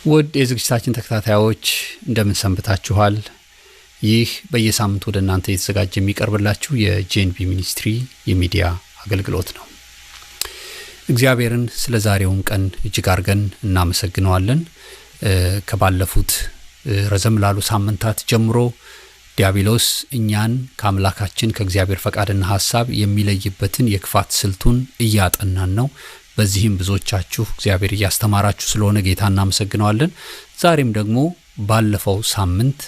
ውድ የዝግጅታችን ተከታታዮች እንደምን ሰንብታችኋል? ይህ በየሳምንቱ ወደ እናንተ የተዘጋጀ የሚቀርብላችሁ የጄንቢ ሚኒስትሪ የሚዲያ አገልግሎት ነው። እግዚአብሔርን ስለ ዛሬው ቀን እጅግ አርገን እናመሰግነዋለን። ከባለፉት ረዘም ላሉ ሳምንታት ጀምሮ ዲያብሎስ እኛን ከአምላካችን ከእግዚአብሔር ፈቃድና ሐሳብ የሚለይበትን የክፋት ስልቱን እያጠናን ነው። በዚህም ብዙዎቻችሁ እግዚአብሔር ያስተማራችሁ ስለሆነ ጌታ እናመሰግነዋለን። ዛሬም ደግሞ ባለፈው ሳምንት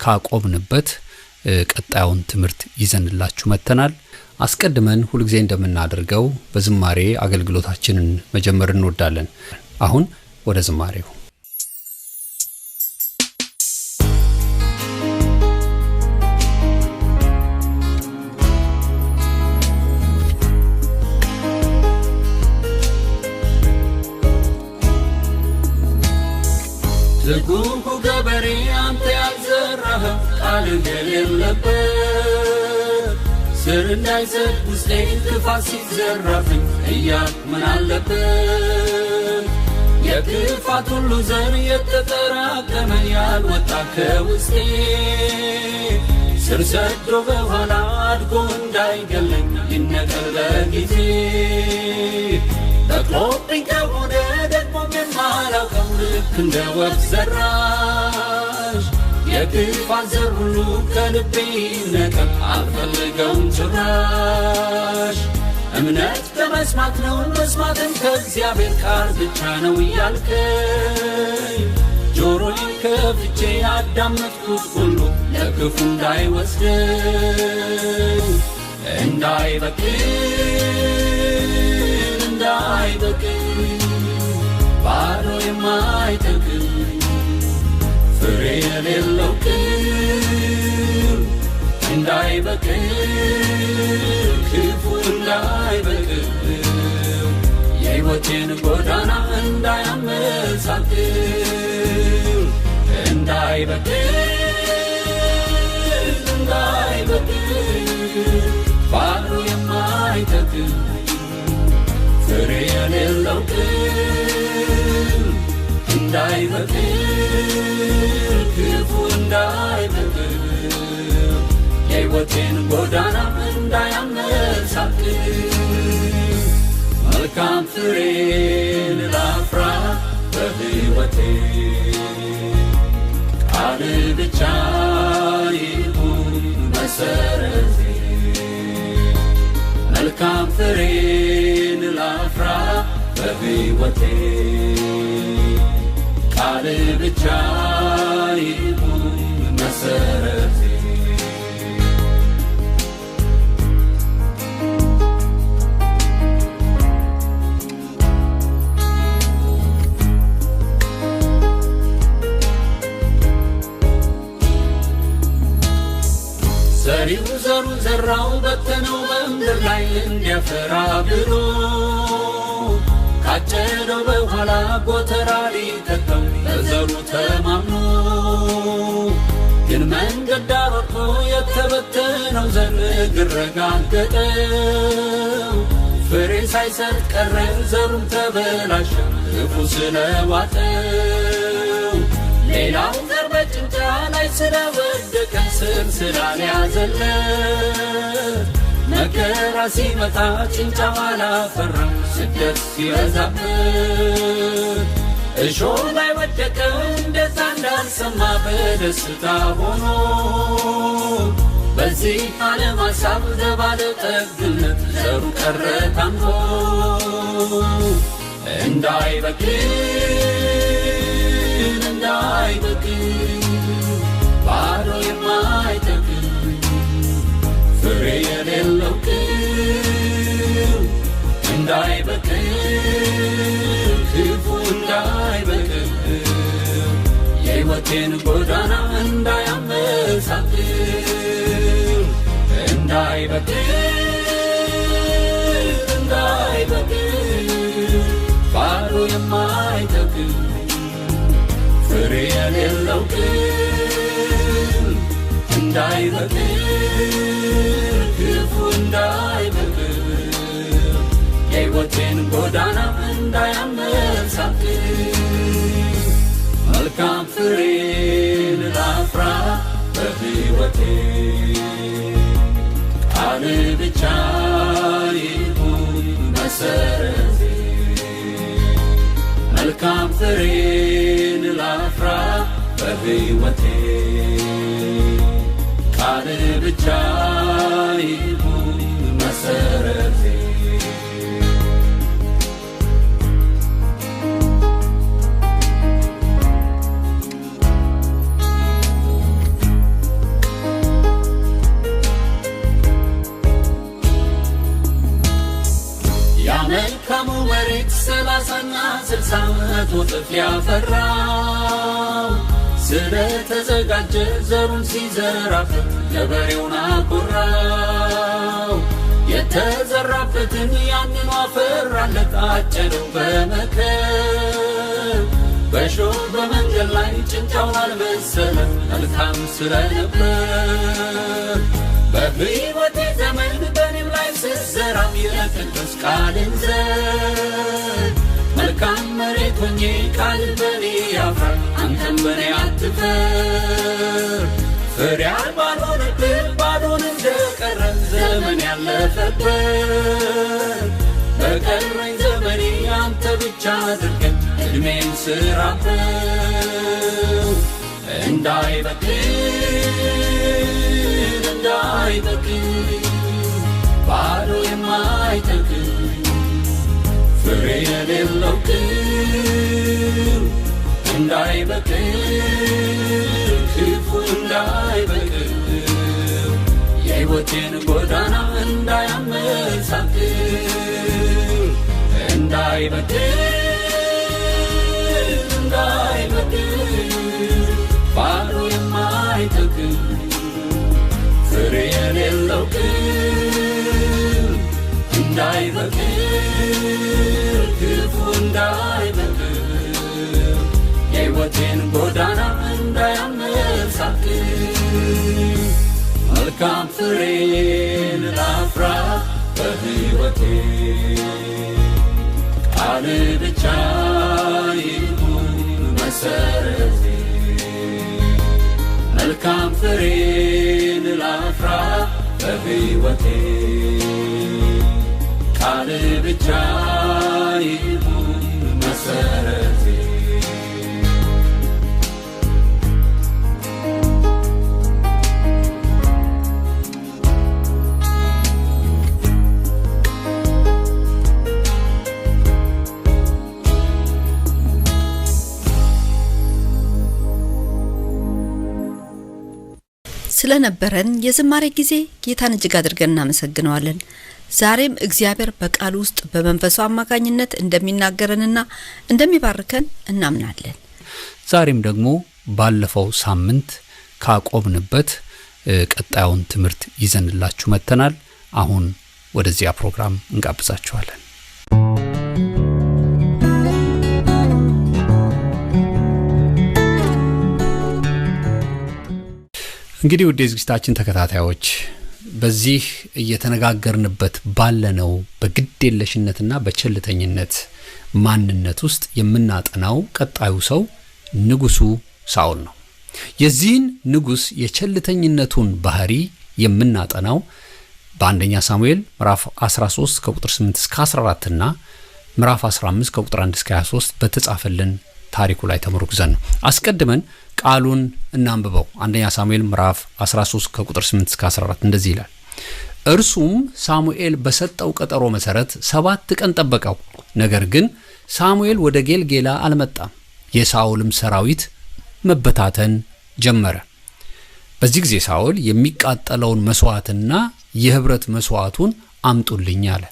ካቆምንበት ቀጣዩን ትምህርት ይዘንላችሁ መተናል። አስቀድመን ሁሉ ጊዜ እንደምናደርገው በዝማሬ አገልግሎታችንን መጀመር እንወዳለን። አሁን ወደ ዝማሬው ዝጉሁ ገበሬ አንተ ያልዘራህ ቃል የሌለበት ስር እንዳይሰድ ውስጤ ክፋት ሲዘራብኝ እያልኩ ምን አለበት የክፋት ሁሉ ዘር የተጠራቀመ ያልወጣ ከውስጤ ስር ሰዶ በኋላ አድጎ እንዳይገለኝ ይነቀል በጊዜ በቅሎብኝ ከሆነ ደግሞ የማላውቀው ልክ እንደ ወፍ ዘራሽ የክፋት ዘር ሁሉ ከልቤ ይነቀል አልፈልገውም ጭራሽ። እምነት ከመስማት ነው መስማትም ከእግዚአብሔር ቃል ብቻ ነው እያልከኝ ጆሮዬን ከፍቼ ያዳመጥኩት ሁሉ ለክፉ እንዳይወስደኝ እንዳይበቅል ባዶ የማይጠቅም ፍሬ የሌለው ቅል እንዳይበቅል ክፉ እንዳይበቅል የሕይወቴን ጎዳና እንዳያመሳቅል እንዳይበቅል ባዶ የማይጠቅም ፍሬ የሌለው ቅል እንዳይበቅል ክፉ እንዳይበቅል የሕይወቴን ጎዳና እንዳያመሳቅል መልካም ፍሬን ላፍራ በሕይወቴ ቃል ብቻ ይሁን መሰረቴ መልካም ፍሬን ላፍራ በሕይወቴ ቃል ብቻ ይሁን መሰረቴ ዘሪው ዘሩ ዘራው በተነው በምድር ላይ እንዲያፈራ ብሎ ካጨደው በኋላ ጎተራ ሊከተው ለዘሩ ተማምኖ ግን መንገድ ዳር ወጥቶ የተበተነው ዘር እግር ረጋገጠው ፍሬ ሳይሰጥ ቀረ ዘሩም ተበላሸ ክፉ ስለዋጠው ሌላው ዘር በጭንጫ ላይ ስለወደቀ ስር ስላልያዘለት መከራ ሲመጣ ጭንጫው አላፈራም ስደት ሲበዛበት እሾህ ላይ ወደቀ እንደዛ እንዳልሰማ በደስታ ሆኖ በዚህ ዓለም ሐሳብ ለባለጠግነት ዘሩ ቀረ ታምኖ እንዳይበቅል ባዶ የማይጠቅም ፍሬ የሌለው ቅል እንዳይበቅል ክፉ እንዳይበቅል የሕይወቴን ጎዳና እንዳያመሳቅል እንዳይበቅል ባዶ የማይጠቅም ፍሬ የሌለው ቅል እንዳይበቅል ክፉ እንዳይበቅል የሕይወቴን ጎዳና እንዳያመሳቅል መልካም ፍሬን ላፍራ በሕይወቴ ቃል ብቻ ይሁን መሰረቴ መልካም ፍሬን ላፍራ በሕይወቴ ቃል ብቻ ይሁን መሰረቴ መልካሙ መሬት 30ና 60 እጥፍ ያፈራው ስለተዘጋጀ ዘሩን ሲዘራበት ገበሬውን አኮራው የተዘራበትን ያንኑ አፈራለት አጨደው በመከር በሾህ በመንገድ ላይ ጭንጫውን አልበሰለም መልካም ስለነበር በሕይወቴ ዘመን በእኔም ላይ ስዘራው የቅዱስ ቃልን ዘር መልካም መሬት ሆኜ ቃል በኔ ያፍራ አንተም በኔ አትፈር ፍሬ አልባ ሆነብህ ባዶን እንደቀረ ዘመን ያለፈበት በቀረኝ ዘመኔ አንተ ብቻ አድርገን ዕድሜን ስራበት እንዳይበቅል ባዶ የማይተክል ፍሬ የሌለው ቅል እንዳይበቅል ክፉ እንዳይበቅል የሕይወቴን ጎዳና እንዳያመሳቅል እንዳይበቅል ባዶ የማይተክል ፍሬ የሌለው ቅል እንዳይበቅል ክፉ እንዳይበቅል የሕይወቴን ጎዳና እንዳያመሳቅል መልካም ፍሬን ላፍራ በሕይወቴ ቃል ብቻ ይሁን መሰረቴ መልካም ፍሬን ላፍራ በሕይወቴ ቃል ብቻ ይሁን መሰረቴ ስለነበረን የዝማሬ ጊዜ ጌታን እጅግ አድርገን እናመሰግነዋለን። ዛሬም እግዚአብሔር በቃሉ ውስጥ በመንፈሱ አማካኝነት እንደሚናገረንና እንደሚባርከን እናምናለን። ዛሬም ደግሞ ባለፈው ሳምንት ካቆምንበት ቀጣዩን ትምህርት ይዘንላችሁ መጥተናል። አሁን ወደዚያ ፕሮግራም እንጋብዛችኋለን። እንግዲህ ወደ ዝግጅታችን ተከታታዮች በዚህ እየተነጋገርንበት ባለነው በግዴለሽነትና በቸልተኝነት ማንነት ውስጥ የምናጠናው ቀጣዩ ሰው ንጉሱ ሳኦል ነው። የዚህን ንጉስ የቸልተኝነቱን ባህሪ የምናጠናው በአንደኛ ሳሙኤል ምዕራፍ 13 ከቁጥር 8 እስከ 14 እና ምዕራፍ 15 ከቁጥር 1 እስከ 23 በተጻፈልን ታሪኩ ላይ ተመርኩዘን ነው። አስቀድመን ቃሉን እናንብበው። አንደኛ ሳሙኤል ምዕራፍ 13 ከቁጥር 8 እስከ 14 እንደዚህ ይላል። እርሱም ሳሙኤል በሰጠው ቀጠሮ መሰረት 7 ቀን ጠበቀው። ነገር ግን ሳሙኤል ወደ ጌልጌላ አልመጣም። የሳኦልም ሰራዊት መበታተን ጀመረ። በዚህ ጊዜ ሳኦል የሚቃጠለውን መስዋዕትና የህብረት መስዋዕቱን አምጡልኝ አለ።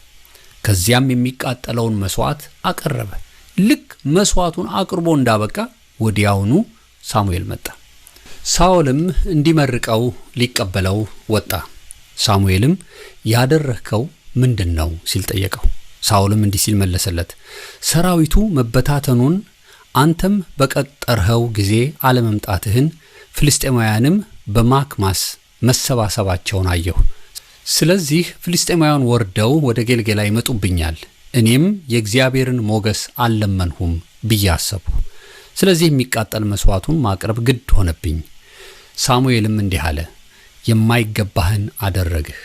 ከዚያም የሚቃጠለውን መስዋዕት አቀረበ። ልክ መስዋዕቱን አቅርቦ እንዳበቃ ወዲያውኑ ሳሙኤል መጣ። ሳኦልም እንዲመርቀው ሊቀበለው ወጣ። ሳሙኤልም ያደረከው ምንድነው ሲል ጠየቀው። ሳኦልም እንዲህ ሲል መለሰለት፣ ሰራዊቱ መበታተኑን አንተም በቀጠርኸው ጊዜ አለመምጣትህን ፍልስጤማውያንም በማክማስ መሰባሰባቸውን አየሁ። ስለዚህ ፍልስጤማውያን ወርደው ወደ ጌልጌላ ይመጡብኛል፣ እኔም የእግዚአብሔርን ሞገስ አልለመንሁም ብዬ አሰብሁ። ስለዚህ የሚቃጠል መስዋዕቱን ማቅረብ ግድ ሆነብኝ። ሳሙኤልም እንዲህ አለ፣ የማይገባህን አደረግህ።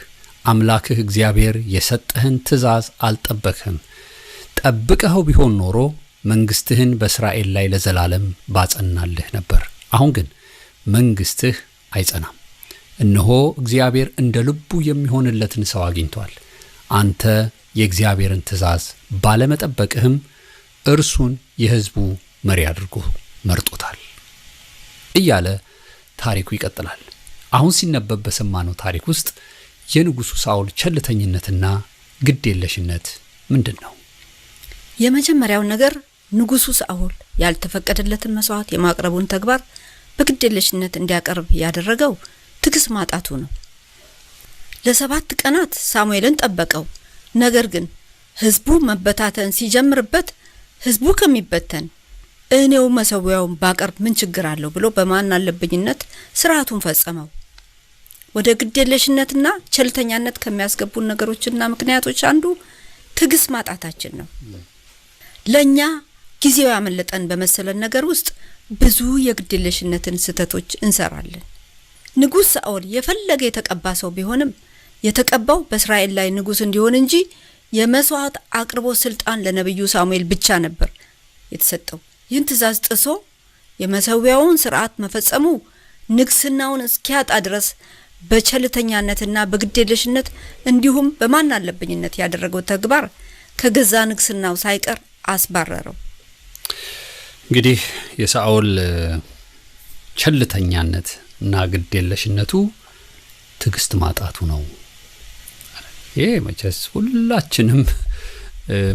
አምላክህ እግዚአብሔር የሰጠህን ትእዛዝ አልጠበቅህም። ጠብቀኸው ቢሆን ኖሮ መንግስትህን በእስራኤል ላይ ለዘላለም ባጸናልህ ነበር። አሁን ግን መንግስትህ አይጸናም። እነሆ እግዚአብሔር እንደ ልቡ የሚሆንለትን ሰው አግኝቷል። አንተ የእግዚአብሔርን ትእዛዝ ባለመጠበቅህም እርሱን የሕዝቡ መሪ አድርጎ መርጦታል እያለ ታሪኩ ይቀጥላል። አሁን ሲነበብ በሰማነው ታሪክ ውስጥ የንጉሱ ሳኦል ቸልተኝነትና ግዴለሽነት ምንድን ነው? የመጀመሪያው ነገር ንጉሱ ሳኦል ያልተፈቀደለትን መስዋዕት የማቅረቡን ተግባር በግዴለሽነት እንዲያቀርብ ያደረገው ትዕግስት ማጣቱ ነው። ለ7 ቀናት ሳሙኤልን ጠበቀው። ነገር ግን ህዝቡ መበታተን ሲጀምርበት ህዝቡ ከሚበተን እኔው መሰዊያውን ባቀርብ ምን ችግር አለው ብሎ በማናለብኝነት ስርዓቱን ፈጸመው። ወደ ግዴለሽነትና ቸልተኛነት ከሚያስገቡን ነገሮችና ምክንያቶች አንዱ ትዕግስት ማጣታችን ነው። ለኛ ጊዜው ያመለጠን በመሰለን ነገር ውስጥ ብዙ የግዴለሽነትን ስህተቶች እንሰራለን። ንጉስ ሳኦል የፈለገ የተቀባ ሰው ቢሆንም የተቀባው በእስራኤል ላይ ንጉስ እንዲሆን እንጂ የመስዋዕት አቅርቦ ስልጣን ለነብዩ ሳሙኤል ብቻ ነበር የተሰጠው። ይህን ትእዛዝ ጥሶ የመሰዊያውን ስርዓት መፈጸሙ ንግስናውን እስኪያጣ ድረስ በቸልተኛነትና በግዴለሽነት እንዲሁም በማናለብኝነት ያደረገው ተግባር ከገዛ ንግስናው ሳይቀር አስባረረው። እንግዲህ የሳኦል ቸልተኛነት እና ግዴለሽነቱ ትዕግስት ማጣቱ ነው። ይሄ መቼስ ሁላችንም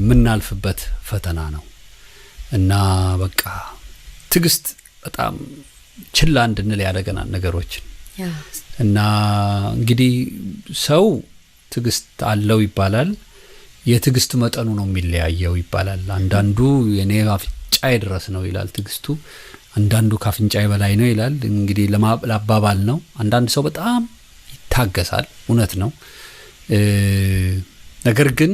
ምናልፍበት ፈተና ነው እና በቃ ትዕግስት በጣም ችላ እንድንል ያደረገናል ነገሮች እና እንግዲህ ሰው ትዕግስት አለው ይባላል። የትዕግስት መጠኑ ነው የሚለያየው ይባላል። አንዳንዱ የኔ አፍንጫዬ ድረስ ነው ይላል ትዕግስቱ፣ አንዳንዱ ካፍንጫዬ በላይ ነው ይላል። እንግዲህ ለማባባል ነው። አንዳንድ ሰው በጣም ይታገሳል፣ እውነት ነው። ነገር ግን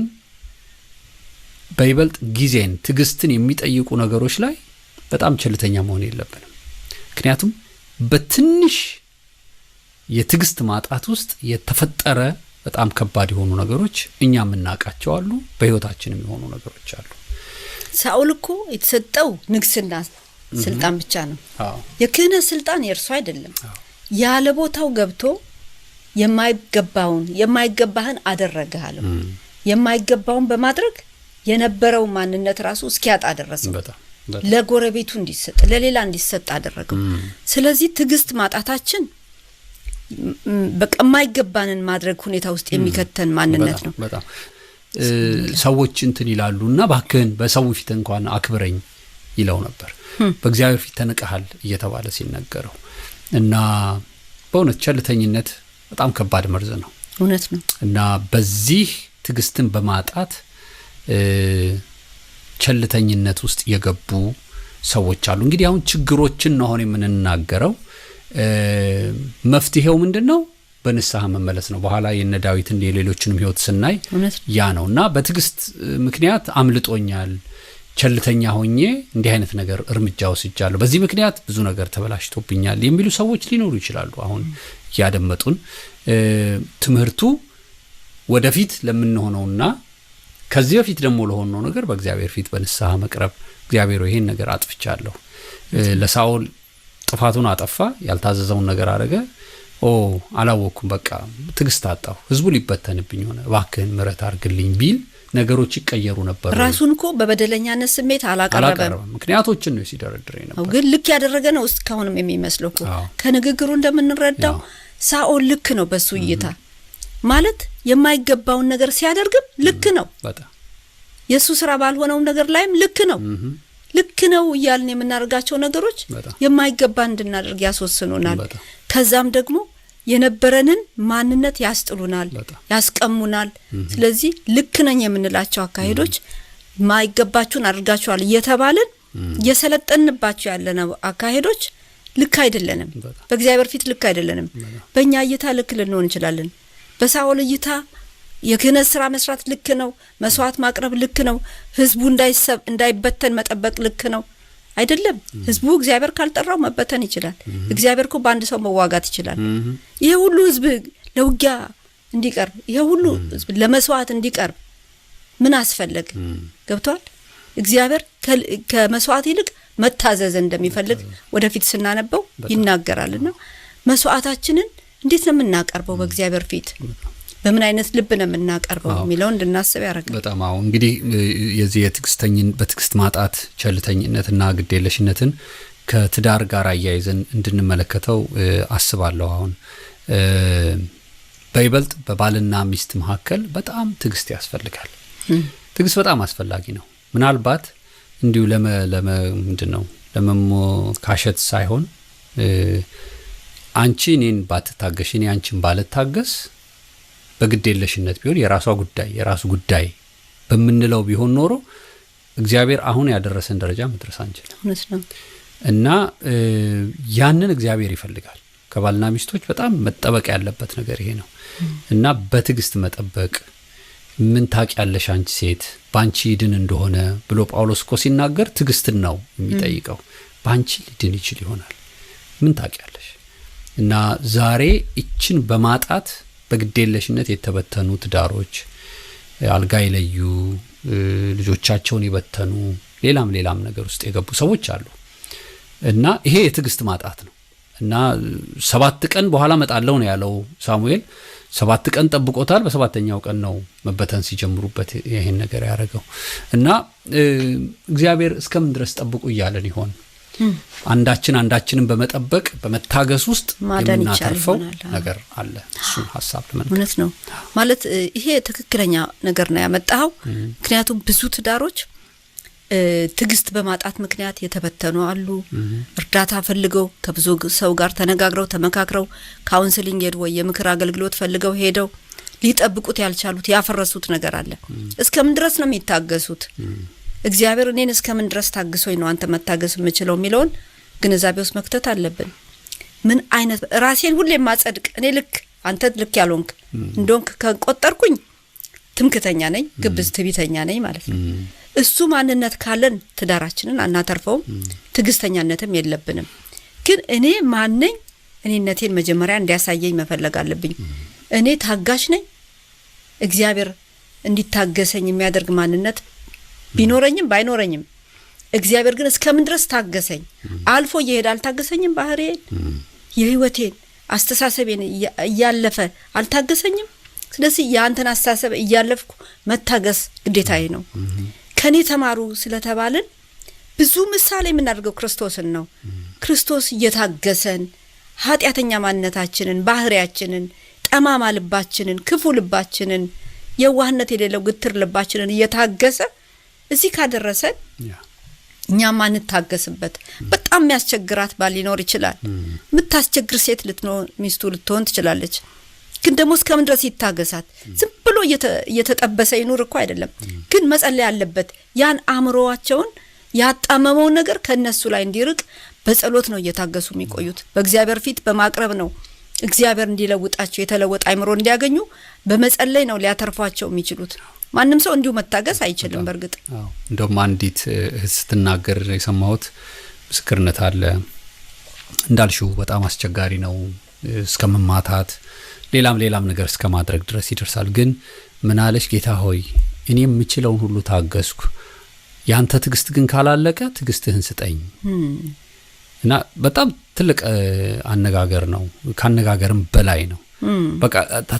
በይበልጥ ጊዜን ትዕግስትን የሚጠይቁ ነገሮች ላይ በጣም ቸልተኛ መሆን የለብንም። ምክንያቱም በትንሽ የትዕግስት ማጣት ውስጥ የተፈጠረ በጣም ከባድ የሆኑ ነገሮች እኛ የምናውቃቸው አሉ፣ በህይወታችንም የሆኑ ነገሮች አሉ። ሳኦል እኮ የተሰጠው ንግስና ስልጣን ብቻ ነው። የክህነት ስልጣን የእርሱ አይደለም። ያለ ቦታው ገብቶ የማይገባህን አደረገሃለው። የማይገባውን በማድረግ የነበረው ማንነት ራሱ እስኪያጣ አደረሰው። ለጎረቤቱ እንዲሰጥ ለሌላ እንዲሰጥ አደረገው። ስለዚህ ትዕግስት ማጣታችን በቀማይገባንን ማድረግ ሁኔታ ውስጥ የሚከተን ማንነት ነው። በጣም ሰዎች እንትን ይላሉና ባክህን በሰው ፊት እንኳን አክብረኝ ይለው ነበር። በእግዚአብሔር ፊት ተነቀሃል እየተባለ ሲነገረው እና በእውነት ቸልተኝነት በጣም ከባድ መርዝ ነው። እውነት ነው። እና በዚህ ትዕግስትን በማጣት ቸልተኝነት ውስጥ የገቡ ሰዎች አሉ። እንግዲህ አሁን ችግሮችን ነው አሁን የምንናገረው። መፍትሄው ምንድነው? በንስሐ መመለስ ነው። በኋላ የነ ዳዊትን የሌሎችንም ህይወት ስናይ ያ ነውና በትዕግስት ምክንያት አምልጦኛል፣ ቸልተኛ ሆኜ እንዲህ አይነት ነገር እርምጃ ወስጃለሁ፣ በዚህ ምክንያት ብዙ ነገር ተበላሽቶብኛል የሚሉ ሰዎች ሊኖሩ ይችላሉ። አሁን ያደመጡን ትምህርቱ ወደፊት ለምንሆነውና ከዚህ በፊት ደግሞ ለሆነው ነገር በእግዚአብሔር ፊት በንስሐ መቅረብ፣ እግዚአብሔር ይሄን ነገር አጥፍቻለሁ። ለሳኦል ጥፋቱን አጠፋ፣ ያልታዘዘውን ነገር አረገ። አላወኩም፣ በቃ ትዕግስት አጣሁ፣ ህዝቡ ሊበተንብኝ ሆነ፣ እባክህን ምሕረት አድርግልኝ ቢል ነገሮች ይቀየሩ ነበር። ራሱን እኮ በበደለኛነት ስሜት አላቀረበም። ምክንያቶችን ነው ሲደረድር ነበር። ግን ልክ ያደረገ ነው እስካሁንም የሚመስለው እኮ ከንግግሩ እንደምንረዳው ሳኦል ልክ ነው በሱ እይታ። ማለት የማይገባውን ነገር ሲያደርግም ልክ ነው። በጣም የሱ ስራ ባልሆነው ነገር ላይም ልክ ነው። ልክ ነው እያልን የምናደርጋቸው ነገሮች የማይገባ እንድናደርግ ያስወስኑናል። ከዛም ደግሞ የነበረንን ማንነት ያስጥሉናል፣ ያስቀሙናል። ስለዚህ ልክ ነኝ የምንላቸው አካሄዶች ማይገባችሁን አድርጋችኋል እየተባልን የሰለጠንባቸው ያለነው አካሄዶች ልክ አይደለንም። በእግዚአብሔር ፊት ልክ አይደለንም። በእኛ እይታ ልክ ልንሆን እንችላለን። በሳኦል እይታ የክህነት ስራ መስራት ልክ ነው፣ መስዋዕት ማቅረብ ልክ ነው፣ ህዝቡ እንዳይበተን መጠበቅ ልክ ነው። አይደለም ህዝቡ እግዚአብሔር ካልጠራው መበተን ይችላል እግዚአብሔር እኮ በአንድ ሰው መዋጋት ይችላል ይሄ ሁሉ ህዝብ ለውጊያ እንዲቀርብ ይሄ ሁሉ ህዝብ ለመስዋዕት እንዲቀርብ ምን አስፈልግ ገብቷል እግዚአብሔር ከመስዋዕት ይልቅ መታዘዝ እንደሚፈልግ ወደፊት ስናነበው ይናገራልና መስዋዕታችንን እንዴት ነው የምናቀርበው በእግዚአብሔር ፊት በምን አይነት ልብ ነው የምናቀርበው የሚለው እንድናስብ ያደርጋል በጣም እንግዲህ የዚህ በትዕግስት ማጣት ቸልተኝነትና ግዴለሽነትን ከትዳር ጋር አያይዘን እንድንመለከተው አስባለሁ አሁን በይበልጥ በባልና ሚስት መካከል በጣም ትዕግስት ያስፈልጋል ትዕግስት በጣም አስፈላጊ ነው ምናልባት እንዲሁ ምንድነው ለመሞካሸት ሳይሆን አንቺ እኔን ባትታገሽ እኔ አንቺን ባልታገስ በግዴለሽነት ቢሆን የራሱ ጉዳይ በመንለው ቢሆን ኖሮ እግዚአብሔር አሁን ያደረሰን ደረጃ መድረስ አንችልም እውነት ነው እና ያንን እግዚአብሔር ይፈልጋል ከባልና ሚስቶች በጣም መጠበቅ ያለበት ነገር ይሄ ነው እና በትዕግስት መጠበቅ ምን ታውቂያለሽ አንቺ ሴት ባንቺ ድን እንደሆነ ብሎ ጳውሎስ እኮ ሲናገር ትዕግስትን ነው የሚጠይቀው ባንቺ ሊድን ይችል ይሆናል ምን ታውቂያለሽ እና ዛሬ እችን በማጣት በግዴለሽነት የተበተኑ ትዳሮች አልጋ ይለዩ ልጆቻቸውን ይበተኑ ሌላም ነገር ውስጥ የገቡ ሰዎች አሉ እና ይሄ የትዕግስት ማጣት ነው እና 7 ቀን በኋላ መጣለው ነው ያለው ሳሙኤል 7 ቀን ጠብቆታል በሰባተኛው ቀን ነው መበተን ሲጀምሩበት ይሄን ነገር ያደረገው እና እግዚአብሔር እስከምን ድረስ ጠብቁ ይያለን ይሆን አንዳችንን በመጠበቅ በመታገስ ውስጥ የምናተርፈው ነገር አለ እሱ ሐሳብ ለምን እውነት ነው ማለት ይሄ ትክክለኛ ነገር ነው ያመጣው ምክንያቱም ብዙ ትዳሮች ትዕግስት በማጣት ምክንያት የተበተኑ አሉ እርዳታ ፈልገው ከብዙ ሰው ጋር ተነጋግረው ተመካክረው ካውንስሊንግ ወይ የምክር አገልግሎት ፈልገው ሄደው ሊጠብቁት ያልቻሉት ያፈረሱት ነገር አለ እስከምን ድረስ ነው የሚታገሱት እግዚአብሔር እኔን እስከምን ድረስ ታግሶኝ ነው አንተ መታገስ የምችለው የሚለውን ግንዛቤ ውስጥ መክተት አለብን ምን አይነት ራሴን ሁሌ ማጸድቅ እኔ ልክ አንተ ልክ ያልሆንክ እንደሆንክ ከቆጠርኩኝ ትምክተኛ ነኝ ግብዝ ትቢተኛ ነኝ ማለት ነው እሱ ማንነት ካለን ትዳራችንን አናተርፈው ትግስተኛነትም የለብንም ግን እኔ ማንነኝ እኔነቴን መጀመሪያ እንዲያሳየኝ መፈለግ አለብኝ እኔ ታጋሽ ነኝ እግዚአብሔር እንዲታገሰኝ የሚያደርግ ማንነት ቢኖረኝም ባይኖረኝም እግዚአብሔር ግን እስከምን ድረስ ታገሰኝ አልፎ ይሄዳል ታገሰኝም ባህሪዬን የህይወቴን አስተሳሰቤን ያለፈ አልታገሰኝም ስለዚህ ያንተን አስተሳሰብ ያለፍኩ መታገስ ግዴታዬ ነው ከኔ ተማሩ ስለተባልን ብዙ ምሳሌ የምናደርገው ክርስቶስን ነው ክርስቶስ እየታገሰን ኃጢያተኛ ማንነታችንን ባህሪያችንን ጠማማ ልባችንን ክፉ ልባችንን የዋህነት የሌለው ግትር ልባችንን እየታገሰ እዚህ ካደረሰን እኛም አንታገስበት በጣም የሚያስቸግራት ባል ሊኖር ይችላል ምታስቸግር ሴት ሚስቱ ልትሆን ትችላለች ግን ደግሞ እስከምን ድረስ ይታገሳት ዝም ብሎ እየተጠበሰ ይኑር እኮ አይደለም ግን መጸለይ ያለበት ያን አእምሮአቸውን ያጣመመው ነገር ከነሱ ላይ እንዲርቅ በጸሎት ነው እየታገሱ የሚቆዩት በእግዚአብሔር ፊት በማቅረብ ነው እግዚአብሔር እንዲለውጣቸው የተለወጠ አእምሮ እንዲያገኙ በመጸለይ ነው ሊያተርፏቸው የሚችሉት ማንንም ሰው እንዲሁ መታገስ አይችልም በርግጥ እንደውም አንዲት ስትናገር የሰማሁት ምስክርነት አለ እንዳልሽው በጣም አስቸጋሪ ነው እስከመማታት ሌላም ነገር እስከማድረግ ድረስ ይደርሳል ግን ምን አለሽ ጌታ ሆይ እኔ የምችለውን ሁሉ ታገስኩ ያንተ ትግስት ግን ካላለቀ ትግስትህን ስጠኝ እና በጣም ትልቅ አነጋገር ነው ካነጋገርም በላይ ነው በቃ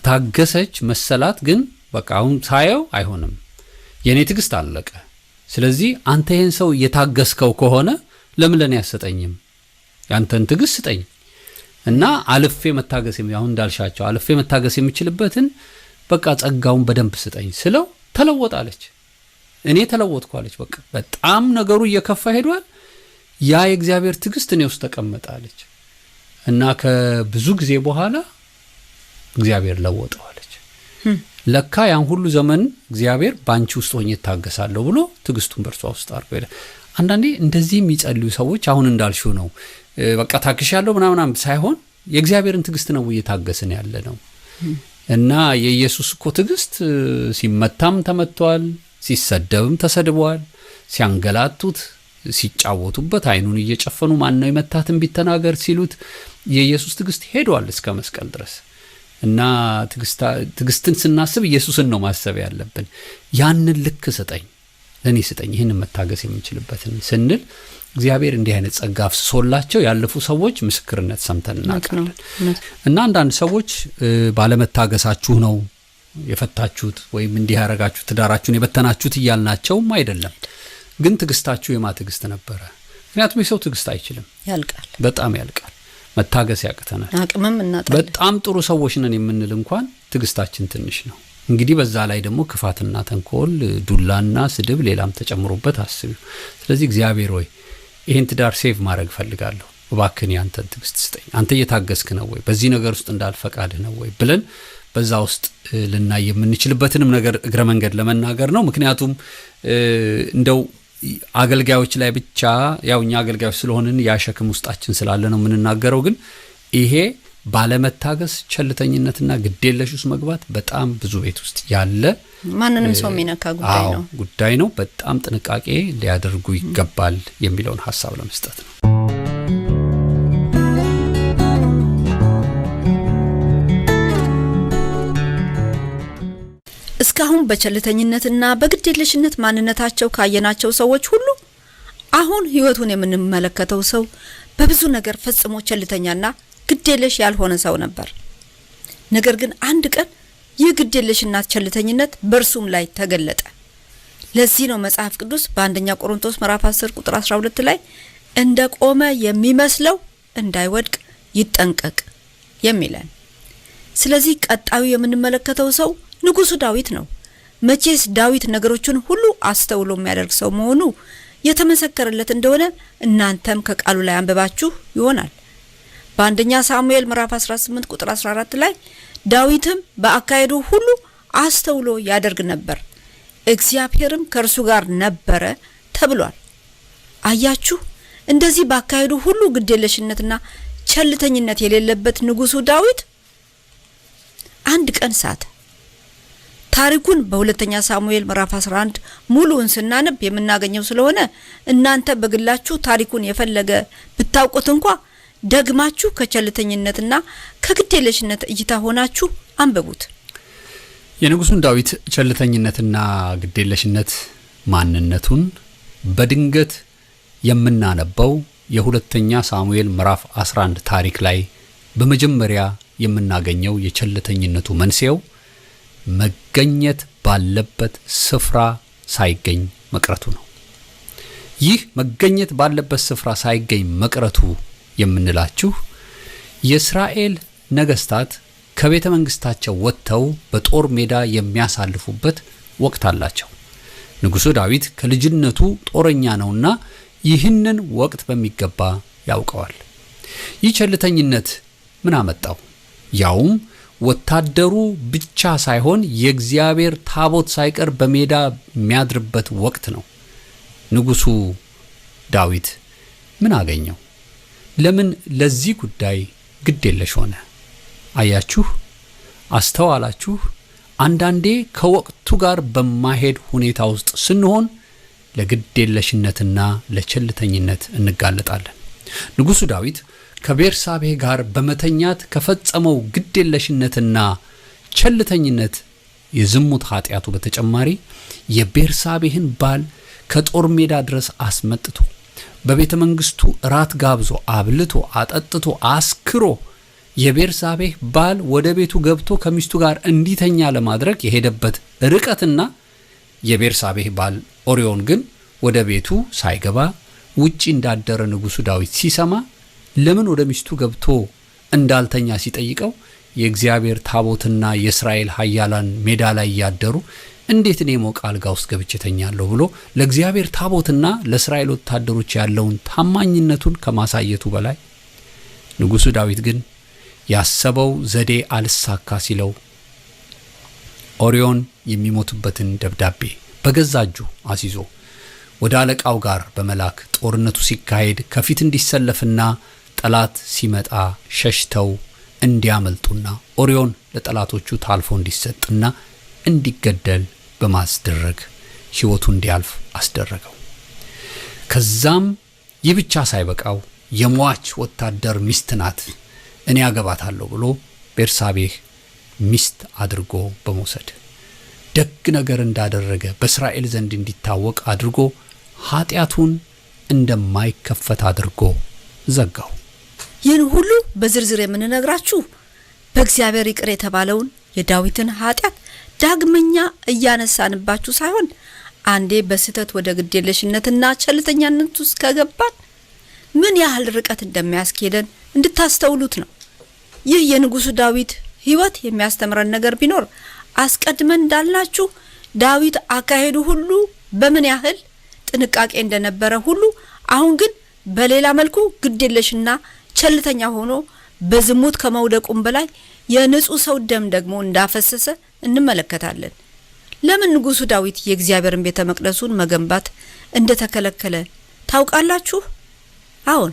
ታገሰች መሰላት ግን በቃ አሁን ሳየው አይሆንም የኔ ትግስት አለቀ ስለዚህ አንተ ይሄን ሰው እየታገስከው ከሆነ ለምን ለኔ ያሰጠኝም ያንተን ትግስት ስጠኝ እና አልፌ መታገስ አሁን እንዳልሻቸው አልፌ መታገስ የሚችልበትን በቃ ጸጋውን በደንብ ስጠኝ ስለው ተለወጣለች እኔ ተለወጥኳለች በቃ በጣም ነገሩ እየከፋ ሄዷል ያ የእግዚአብሔር ትግስት ነው ውስጥ ተቀመጣለች እና ከብዙ ጊዜ በኋላ እግዚአብሔር ለወጠዋለች ለካ ያን ሁሉ ዘመን እግዚአብሔር ባንቺ ውስጥ ሆኜ ታገሳለሁ ብሎ ትግስቱን በርሷ ውስጥ አርገለ አንዳንዴ እንደዚህ የሚጸልዩ ሰዎች አሁን እንዳልሽው ነው በቃ ታክሻለሁ ምናምን ሳይሆን የእግዚአብሔርን ትግስት ነው እየታገስን ያለ ነው እና የኢየሱስ እኮ ትግስት ሲመታም ተመቷል ሲሰደብም ተሰድቧል ሲያንገላቱት ሲጫወቱበት አይኑን እየጨፈኑ ማን ነው የመታትን ቢተናገር ሲሉት የኢየሱስ ትግስት ሄዷል እስከ መስቀል ድረስ እና ትግስትን ስናስብ ኢየሱስን ነው ማሰብ ያለብን። ያንን ልክ ስጠኝ ለኔ ስጠኝ ይሄንን መታገስ የምንችልበትን ስንል እግዚአብሔር እንዲህ አይነት ጸጋ አፍስሶላቸው ያለፉ ሰዎች ምስክርነት ሰምተን እናውቃለን። እና አንዳንድ ሰዎች ባለመታገሳችሁ ነው የፈታችሁት ወይም እንዲህ ያረጋችሁት ትዳራችሁን የበተናችሁት እያልናቸውም አይደለም። ግን ትግስታችሁ የማትግስት ነበረ? ምክንያቱም የሰው ትግስት አይችልም፣ ያልቃል፣ በጣም ያልቃል። መታገስ ያቅተናል፣ አቅምም እናጣለን። በጣም ጥሩ ሰዎች ነን የምንል እንኳን ትግስታችን ትንሽ ነው። እንግዲህ በዛ ላይ ደግሞ ክፋትና ተንኮል፣ ዱላና ስድብ ሌላም ተጨምሮበት አስቢው። ስለዚህ እግዚአብሔር ሆይ ይሄን ትዳር ሴቭ ማድረግ ፈልጋለሁ፣ እባክህ ያንተን ትግስት ስጠኝ። አንተ እየታገስክ ነው ወይ? በዚህ ነገር ውስጥ እንዳልፈቃድህ ነው ወይ ብለን በዛ ውስጥ ልናይ የምንችልበትንም ነገር እግረ መንገድ ለመናገር ነው። ምክንያቱም እንደው አገልጋዮች ላይ ብቻ ያው እኛ አገልጋዮች ስለሆንን ያሸክም ውስጣችን ስላለ ነው የምንናገረው። ግን ይሄ ባለመታገስ ቸልተኝነትና ግዴለሽ ውስጥ መግባት በጣም ብዙ ቤት ውስጥ ያለ ማንንም ሰው የሚነካ ጉዳይ ነው። በጣም ጥንቃቄ ሊያደርጉ ይገባል የሚለውን ሐሳብ ለመስጠት ነው። እስካሁን በቸልተኝነትና በግዴለሽነት ማንነታቸው ካየናቸው ሰዎች ሁሉ አሁን ህይወቱን የምንመለከተው ሰው በብዙ ነገር ፈጽሞ ቸልተኛና ግዴለሽ ያልሆነ ሰው ነበር። ነገር ግን አንድ ቀን ይህ ግዴለሽና ቸልተኝነት በእርሱም ላይ ተገለጠ። ለዚህ ነው መጽሐፍ ቅዱስ በአንደኛ ቆሮንቶስ ምዕራፍ 10 ቁጥር 12 ላይ እንደቆመ የሚመስለው እንዳይወድቅ ይጠንቀቅ የሚለን። ስለዚህ ቀጣዩ የምንመለከተው ሰው ንጉሱ ዳዊት ነው። መቼስ ዳዊት ነገሮችን ሁሉ አስተውሎ የሚያደርግ ሰው መሆኑ የተመሰከረለት እንደሆነ እናንተም ከቃሉ ላይ አንብባችሁ ይሆናል። በአንደኛ ሳሙኤል ምዕራፍ 18 ቁጥር 14 ላይ ዳዊትም በአካሄዱ ሁሉ አስተውሎ ያደርግ ነበር፣ እግዚአብሔርም ከእርሱ ጋር ነበረ ተብሏል። አያችሁ፣ እንደዚህ በአካሄዱ ሁሉ ግዴለሽነትና ቸልተኝነት የሌለበት ንጉሱ ዳዊት አንድ ቀን ሳተ። ታሪኩን በሁለተኛ ሳሙኤል ምዕራፍ 11 ሙሉውን ስናነብ የምናገኘው ስለሆነ እናንተ በግላችሁ ታሪኩን የፈለገ ብታውቁት እንኳን ደግማችሁ ከቸልተኝነትና ከግዴለሽነት እይታ ሆናችሁ አንብቡት። የንጉሱን ዳዊት ቸልተኝነትና ግዴለሽነት ማንነቱን በድንገት የምናነበው የሁለተኛ ሳሙኤል ምዕራፍ 11 ታሪክ ላይ በመጀመሪያ የምናገኘው የቸልተኝነቱ መንስኤው መገኘት ባለበት ስፍራ ሳይገኝ መቅረቱ ነው። ይህ መገኘት ባለበት ስፍራ ሳይገኝ መቅረቱ የምንላችሁ የእስራኤል ነገስታት ከቤተ መንግስታቸው ወጥተው በጦር ሜዳ የሚያሳልፉበት ወቅት አላቸው። ንጉሱ ዳዊት ከልጅነቱ ጦረኛ ነውና ይህንን ወቅት በሚገባ ያውቀዋል። ይህ ቸልተኝነት ምን አመጣው? ያውም ወታደሩ ብቻ ሳይሆን የእግዚአብሔር ታቦት ሳይቀር በሜዳ የሚያድርበት ወቅት ነው። ንጉሱ ዳዊት ምን አገኘው? ለምን ለዚህ ጉዳይ ግዴለሽ ሆነ? አያችሁ፣ አስተዋላችሁ? አንዳንዴ ከወቅቱ ጋር በማይሄድ ሁኔታ ውስጥ ስንሆን ለግዴለሽነትና ለቸልተኝነት እንጋለጣለን። ንጉሱ ዳዊት ከቤርሳቤህ ጋር በመተኛት ከፈጸመው ግዴለሽነትና ቸልተኝነት የዝሙት ኃጢያቱ በተጨማሪ የቤርሳቤህን ባል ከጦር ሜዳ ድረስ አስመጥቶ በቤተ መንግስቱ ራት ጋብዞ አብልቶ አጠጥቶ አስክሮ የቤርሳቤህ ባል ወደ ቤቱ ገብቶ ከሚስቱ ጋር እንዲተኛ ለማድረግ የሄደበት ርቀትና የቤርሳቤህ ባል ኦሪዮን ግን ወደ ቤቱ ሳይገባ ውጪ እንዳደረ ንጉሱ ዳዊት ሲሰማ ለምን ወደ ሚስቱ ገብቶ እንዳልተኛ ሲጠይቀው የእግዚአብሔር ታቦትና የእስራኤል ኃያላን ሜዳ ላይ ያደሩ እንዴት እኔ ሞቅ አልጋ ውስጥ ገብቼ ተኛለሁ ብሎ ለእግዚአብሔር ታቦትና ለእስራኤል ወታደሮች ያለውን ታማኝነቱን ከማሳየቱ በላይ ንጉሱ ዳዊት ግን ያሰበው ዘዴ አልሳካ ሲለው ኦሪዮን የሚሞትበትን ደብዳቤ በገዛ እጁ አስይዞ ወደ አለቃው ጋር በመላክ ጦርነቱ ሲካሄድ ከፊት እንዲሰለፍና ጠላት ሲመጣ ሸሽተው እንዲያመልጡና ኦሪዮን ለጠላቶቹ ታልፎ እንዲሰጥና እንዲገደል በማስደረግ ሕይወቱ እንዲያልፍ አስደረገው። ከዛም ይብቻ ሳይበቃው የሟች ወታደር ሚስት ናት እኔ አገባታለሁ ብሎ ቤርሳቤህ ሚስት አድርጎ በመውሰድ ደግ ነገር እንዳደረገ በእስራኤል ዘንድ እንዲታወቅ አድርጎ ኃጢያቱን እንደማይከፈት አድርጎ ዘጋው። ይህን ሁሉ በዝርዝር የምንነግራችሁ በእግዚአብሔር ይቅር የተባለውን የዳዊትን ኃጢያት ዳግመኛ እያነሳንባችሁ ሳይሆን አንዴ በስህተት ወደ ግዴለሽነትና ቸልተኛነት ውስጥ ከገባን ምን ያህል ርቀት እንደሚያስኬደን እንድታስተውሉት ነው። ይህ የንጉሱ ዳዊት ሕይወት የሚያስተምረን ነገር ቢኖር አስቀድመን እንዳልናችሁ ዳዊት አካሄዱ ሁሉ በምን ያህል ጥንቃቄ እንደነበረ ሁሉ አሁን ግን በሌላ መልኩ ግዴለሽና ቸልተኛ ሆኖ በዝሙት ከመውደቁም በላይ የንጹህ ሰው ደም ደግሞ እንዳፈሰሰ እንመለከታለን። ለምን ንጉሱ ዳዊት የእግዚአብሔርን ቤተ መቅደሱን መገንባት እንደተከለከለ ታውቃላችሁ? አሁን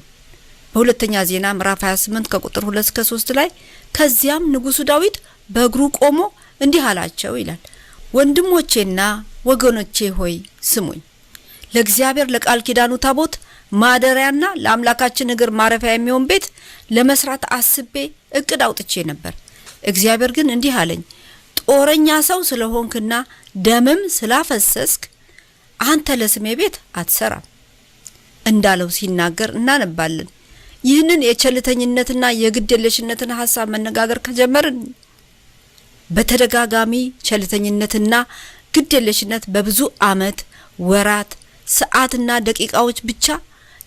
በሁለተኛ ዜና ምዕራፍ 28 ከቁጥር 2 እስከ 3 ላይ ከዚያም ንጉሱ ዳዊት በእግሩ ቆሞ እንዲህ አላቸው ይላል። ወንድሞቼና ወገኖቼ ሆይ ስሙኝ። ለእግዚአብሔር ለቃል ኪዳኑ ታቦት ማደሪያና ለአምላካችን እግር ማረፊያ የሚሆን ቤት ለመስራት አስቤ እቅድ አውጥቼ ነበር። እግዚአብሔር ግን እንዲህ አለኝ፣ ጦረኛ ሰው ስለሆንክና ደምም ስላፈሰስክ አንተ ለስሜ ቤት አትሰራም እንዳለው ሲናገር እናነባለን። ይህንን የቸልተኝነትና የግዴለሽነትን ሐሳብ መነጋገር ከጀመርን በተደጋጋሚ ቸልተኝነትና ግዴለሽነት በብዙ ዓመት፣ ወራት፣ ሰዓትና ደቂቃዎች ብቻ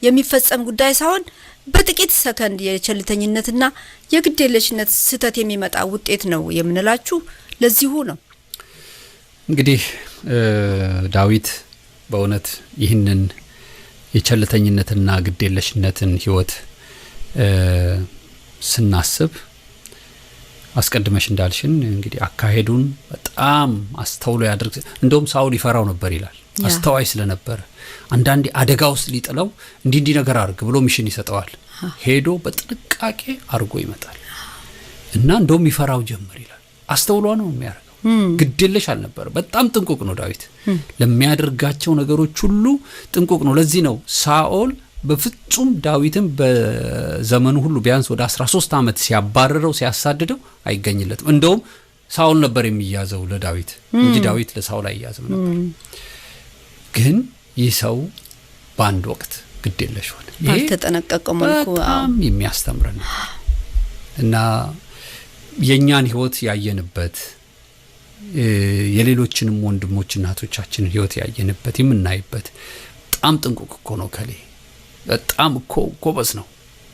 የሚፈጸም ጉዳይ ሳይሆን በጥቂት ሰከንድ የቸልተኝነትና የግዴለሽነት ስህተት የሚመጣ ውጤት ነው የምንላችሁ ለዚሁ ነው። እንግዲህ ዳዊት በእውነት ይህንን የቸልተኝነትና ግዴለሽነትን ሕይወት ስናስብ አስቀድመሽ እንዳልሽን እንግዲህ አካሄዱን በጣም አስተውሎ ያድርግ። እንደውም ሳውል ይፈራው ነበር ይላል። አስተዋይ ስለነበር አንዳንዴ አደጋ ውስጥ ሊጥለው እንዲህ ነገር አድርግ ብሎ ሚሽን ይሰጠዋል። ሄዶ በጥንቃቄ አድርጎ ይመጣል እና እንደውም ይፈራው ጀመር ይላል። አስተውሎ ነው የሚያደርገው። ግዴለሽ አልነበር። በጣም ጥንቁቅ ነው ዳዊት። ለሚያደርጋቸው ነገሮች ሁሉ ጥንቁቅ ነው። ለዚህ ነው ሳኦል በፍጹም ዳዊትን በዘመኑ ሁሉ ቢያንስ ወደ 13 ዓመት ሲያባረረው ሲያሳድደው አይገኝለትም። እንደውም ሳኦል ነበር የሚያዘው ለዳዊት እንጂ ዳዊት ለሳኦል አይያዝም ነበር። ግን ይህ ሰው በአንድ ወቅት ግዴለሽ ሆነ። ባልተጠነቀቀው መልኩ በጣም የሚያስተምረን እና የኛን ሕይወት ያየንበት የሌሎችንም ወንድሞች እናቶቻችንን ሕይወት ያየንበት የምናይበት በጣም ጥንቁቅ እኮ ነው ከሌ በጣም እኮ ጎበዝ ነው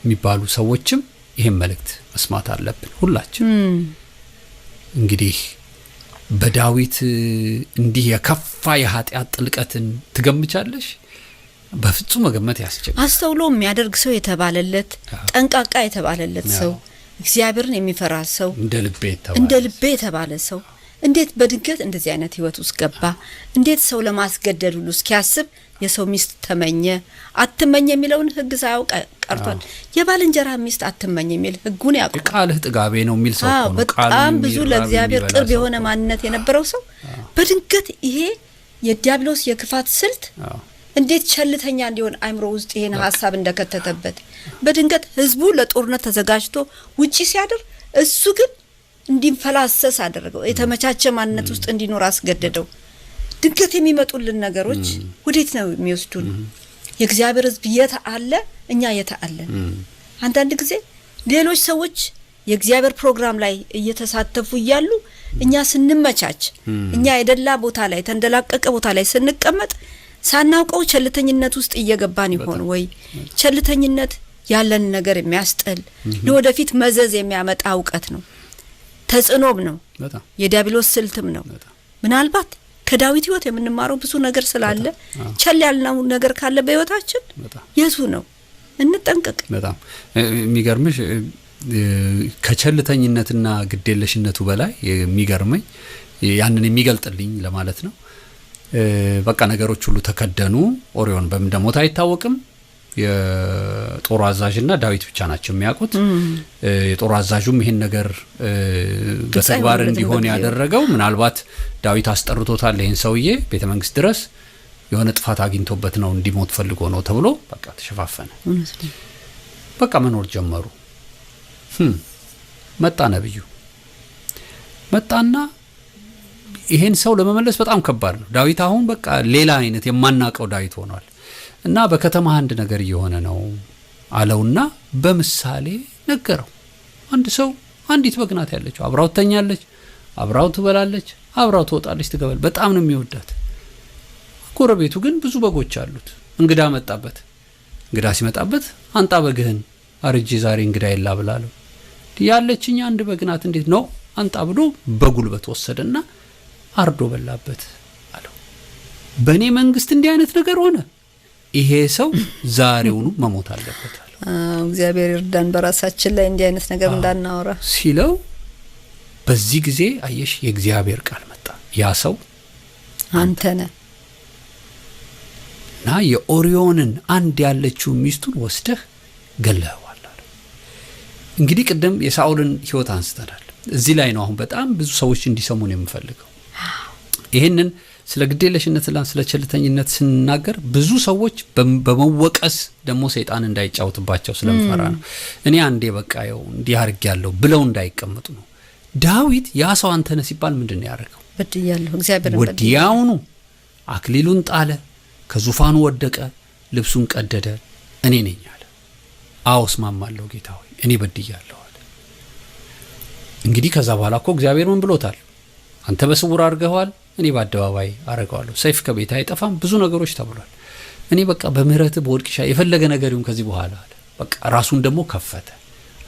የሚባሉ ሰዎችም ይሄን መልእክት መስማት አለብን ሁላችን። እንግዲህ በዳዊት እንዲህ የከፋ የኃጢአት ጥልቀትን ትገምቻለሽ? በፍጹም መገመት ያስቸግራል። አስተውሎ የሚያደርግ ሰው የተባለለት ጠንቃቃ የተባለለት ሰው እግዚአብሔርን የሚፈራ ሰው እንደ ልቤ የተባለ ሰው እንዴት በድንገት እንደዚህ አይነት ህይወት ውስጥ ገባ? እንዴት ሰው ለማስገደድ ሁሉ እስኪያስብ የሰው ሚስት ተመኘ? አትመኝ የሚለውን ህግ ሳያውቅ ቀርቷል። የባልንጀራ ሚስት አትመኝ የሚል ህጉን ያውቃል። ቃልህ ጥጋቤ ነው የሚል ሰው ነው። በጣም ብዙ ለእግዚአብሔር ቅርብ የሆነ ማንነት የነበረው ሰው በድንገት ይሄ የዲያብሎስ የክፋት ስልት እንዴት ቸልተኛ እንዲሆን አይምሮ ውስጥ ይሄን ሐሳብ እንደከተተበት በድንገት ህዝቡ ለጦርነት ተዘጋጅቶ ውጪ ሲያደር እሱ ግን እንዲንፈላሰስ አደረገው። የተመቻቸ ማንነት ውስጥ እንዲኖር አስገደደው። ድንገት የሚመጡልን ነገሮች ወዴት ነው የሚወስዱን? የእግዚአብሔር ህዝብ የት አለ? እኛ የት አለን? አንዳንድ ጊዜ ሌሎች ሰዎች የእግዚአብሔር ፕሮግራም ላይ እየተሳተፉ እያሉ እኛ ስንመቻች፣ እኛ የደላ ቦታ ላይ ተንደላቀቀ ቦታ ላይ ስንቀመጥ ሳናውቀው ቸልተኝነት ውስጥ እየገባን ይሆን ወይ? ቸልተኝነት ያለን ነገር የሚያስጠል ለወደፊት መዘዝ የሚያመጣ እውቀት ነው። ተጽዕኖም ነው። የዲያብሎስ ስልትም ነው። ምናልባት ከዳዊት ህይወት የምንማረው ብዙ ነገር ስላለ ቸል ያልነው ነገር ካለ በህይወታችን የሱ ነው። እንጠንቀቅ። በጣም የሚገርምሽ ከቸልተኝነትና ግዴለሽነቱ በላይ የሚገርመኝ ያንን የሚገልጥልኝ ለማለት ነው። በቃ ነገሮች ሁሉ ተከደኑ። ኦሪዮን በምን እንደሞተ አይታወቅም። የጦር አዛዥና ዳዊት ብቻ ናቸው የሚያውቁት። የጦር አዛዡም ይሄን ነገር በተግባር እንዲሆን ያደረገው ምናልባት ዳዊት አስጠርቶታል ይሄን ሰውዬ ቤተ መንግስት ድረስ የሆነ ጥፋት አግኝቶበት ነው እንዲሞት ፈልጎ ነው ተብሎ በቃ ተሸፋፈነ። በቃ መኖር ጀመሩ። መጣ ነብዩ መጣና ይሄን ሰው ለመመለስ በጣም ከባድ ነው። ዳዊት አሁን በቃ ሌላ አይነት የማናቀው ዳዊት ሆኗል እና በከተማ አንድ ነገር እየሆነ ነው አለውና በምሳሌ ነገረው። አንድ ሰው አንዲት በግ ናት ያለችው፣ አብራው ተኛለች፣ አብራው ትበላለች፣ አብራው ትወጣለች፣ ትገባል። በጣም ነው የሚወዳት። ጎረቤቱ ግን ብዙ በጎች አሉት። እንግዳ መጣበት። እንግዳ ሲመጣበት አንጣ በግህን አርጂ ዛሬ እንግዳ ይላ ብላለው። ያለችኝ አንድ በግ ናት እንዴት ነው አንጣ ብሎ በጉልበት ወሰደና አርዶ በላበት አለው። በኔ መንግስት እንዲህ አይነት ነገር ሆነ፣ ይሄ ሰው ዛሬውኑ መሞት አለበት አለው። እግዚአብሔር ይርዳን በራሳችን ላይ እንዲህ አይነት ነገር እንዳናወራ ሲለው በዚህ ጊዜ አየሽ የእግዚአብሔር ቃል መጣ። ያ ሰው አንተ ነህ እና የኦሪዮንን አንድ ያለችው ሚስቱን ወስደህ ገለኸዋል አለው። እንግዲህ ቀደም የሳኦልን ህይወት አንስተናል። እዚህ ላይ ነው አሁን በጣም ብዙ ሰዎች እንዲሰሙን የምፈልገው። ይሄንን ስለ ግዴለሽነትና ስለ ቸልተኝነት ስንናገር ብዙ ሰዎች በመወቀስ ደግሞ ሰይጣን እንዳይጫወትባቸው ስለምፈራ ነው። እኔ አንዴ በቃ ያው እንዲህ አርጋለሁ ብለው እንዳይቀመጡ ነው። ዳዊት ያ ሰው አንተ ነህ ሲባል ምንድነው ያደረገው? በድያለሁ እግዚአብሔርን ወዲያውኑ አክሊሉን ጣለ፣ ከዙፋኑ ወደቀ፣ ልብሱን ቀደደ፣ እኔ ነኝ አለ። አዎ እስማማለሁ ጌታ ሆይ እኔ በድያለሁ አለ። እንግዲህ ከዛ በኋላ እኮ እግዚአብሔር ምን ብሎታል? አንተ በስውር አርገዋል፣ እኔ በአደባባይ አረጋዋለሁ፣ ሰይፍ ከቤት አይጠፋም፣ ብዙ ነገሮች ተብሏል። እኔ በቃ በምህረት በወድቅሻ የፈለገ ነገር ይሁን ከዚህ በኋላ አለ። በቃ ራሱን ደግሞ ከፈተ።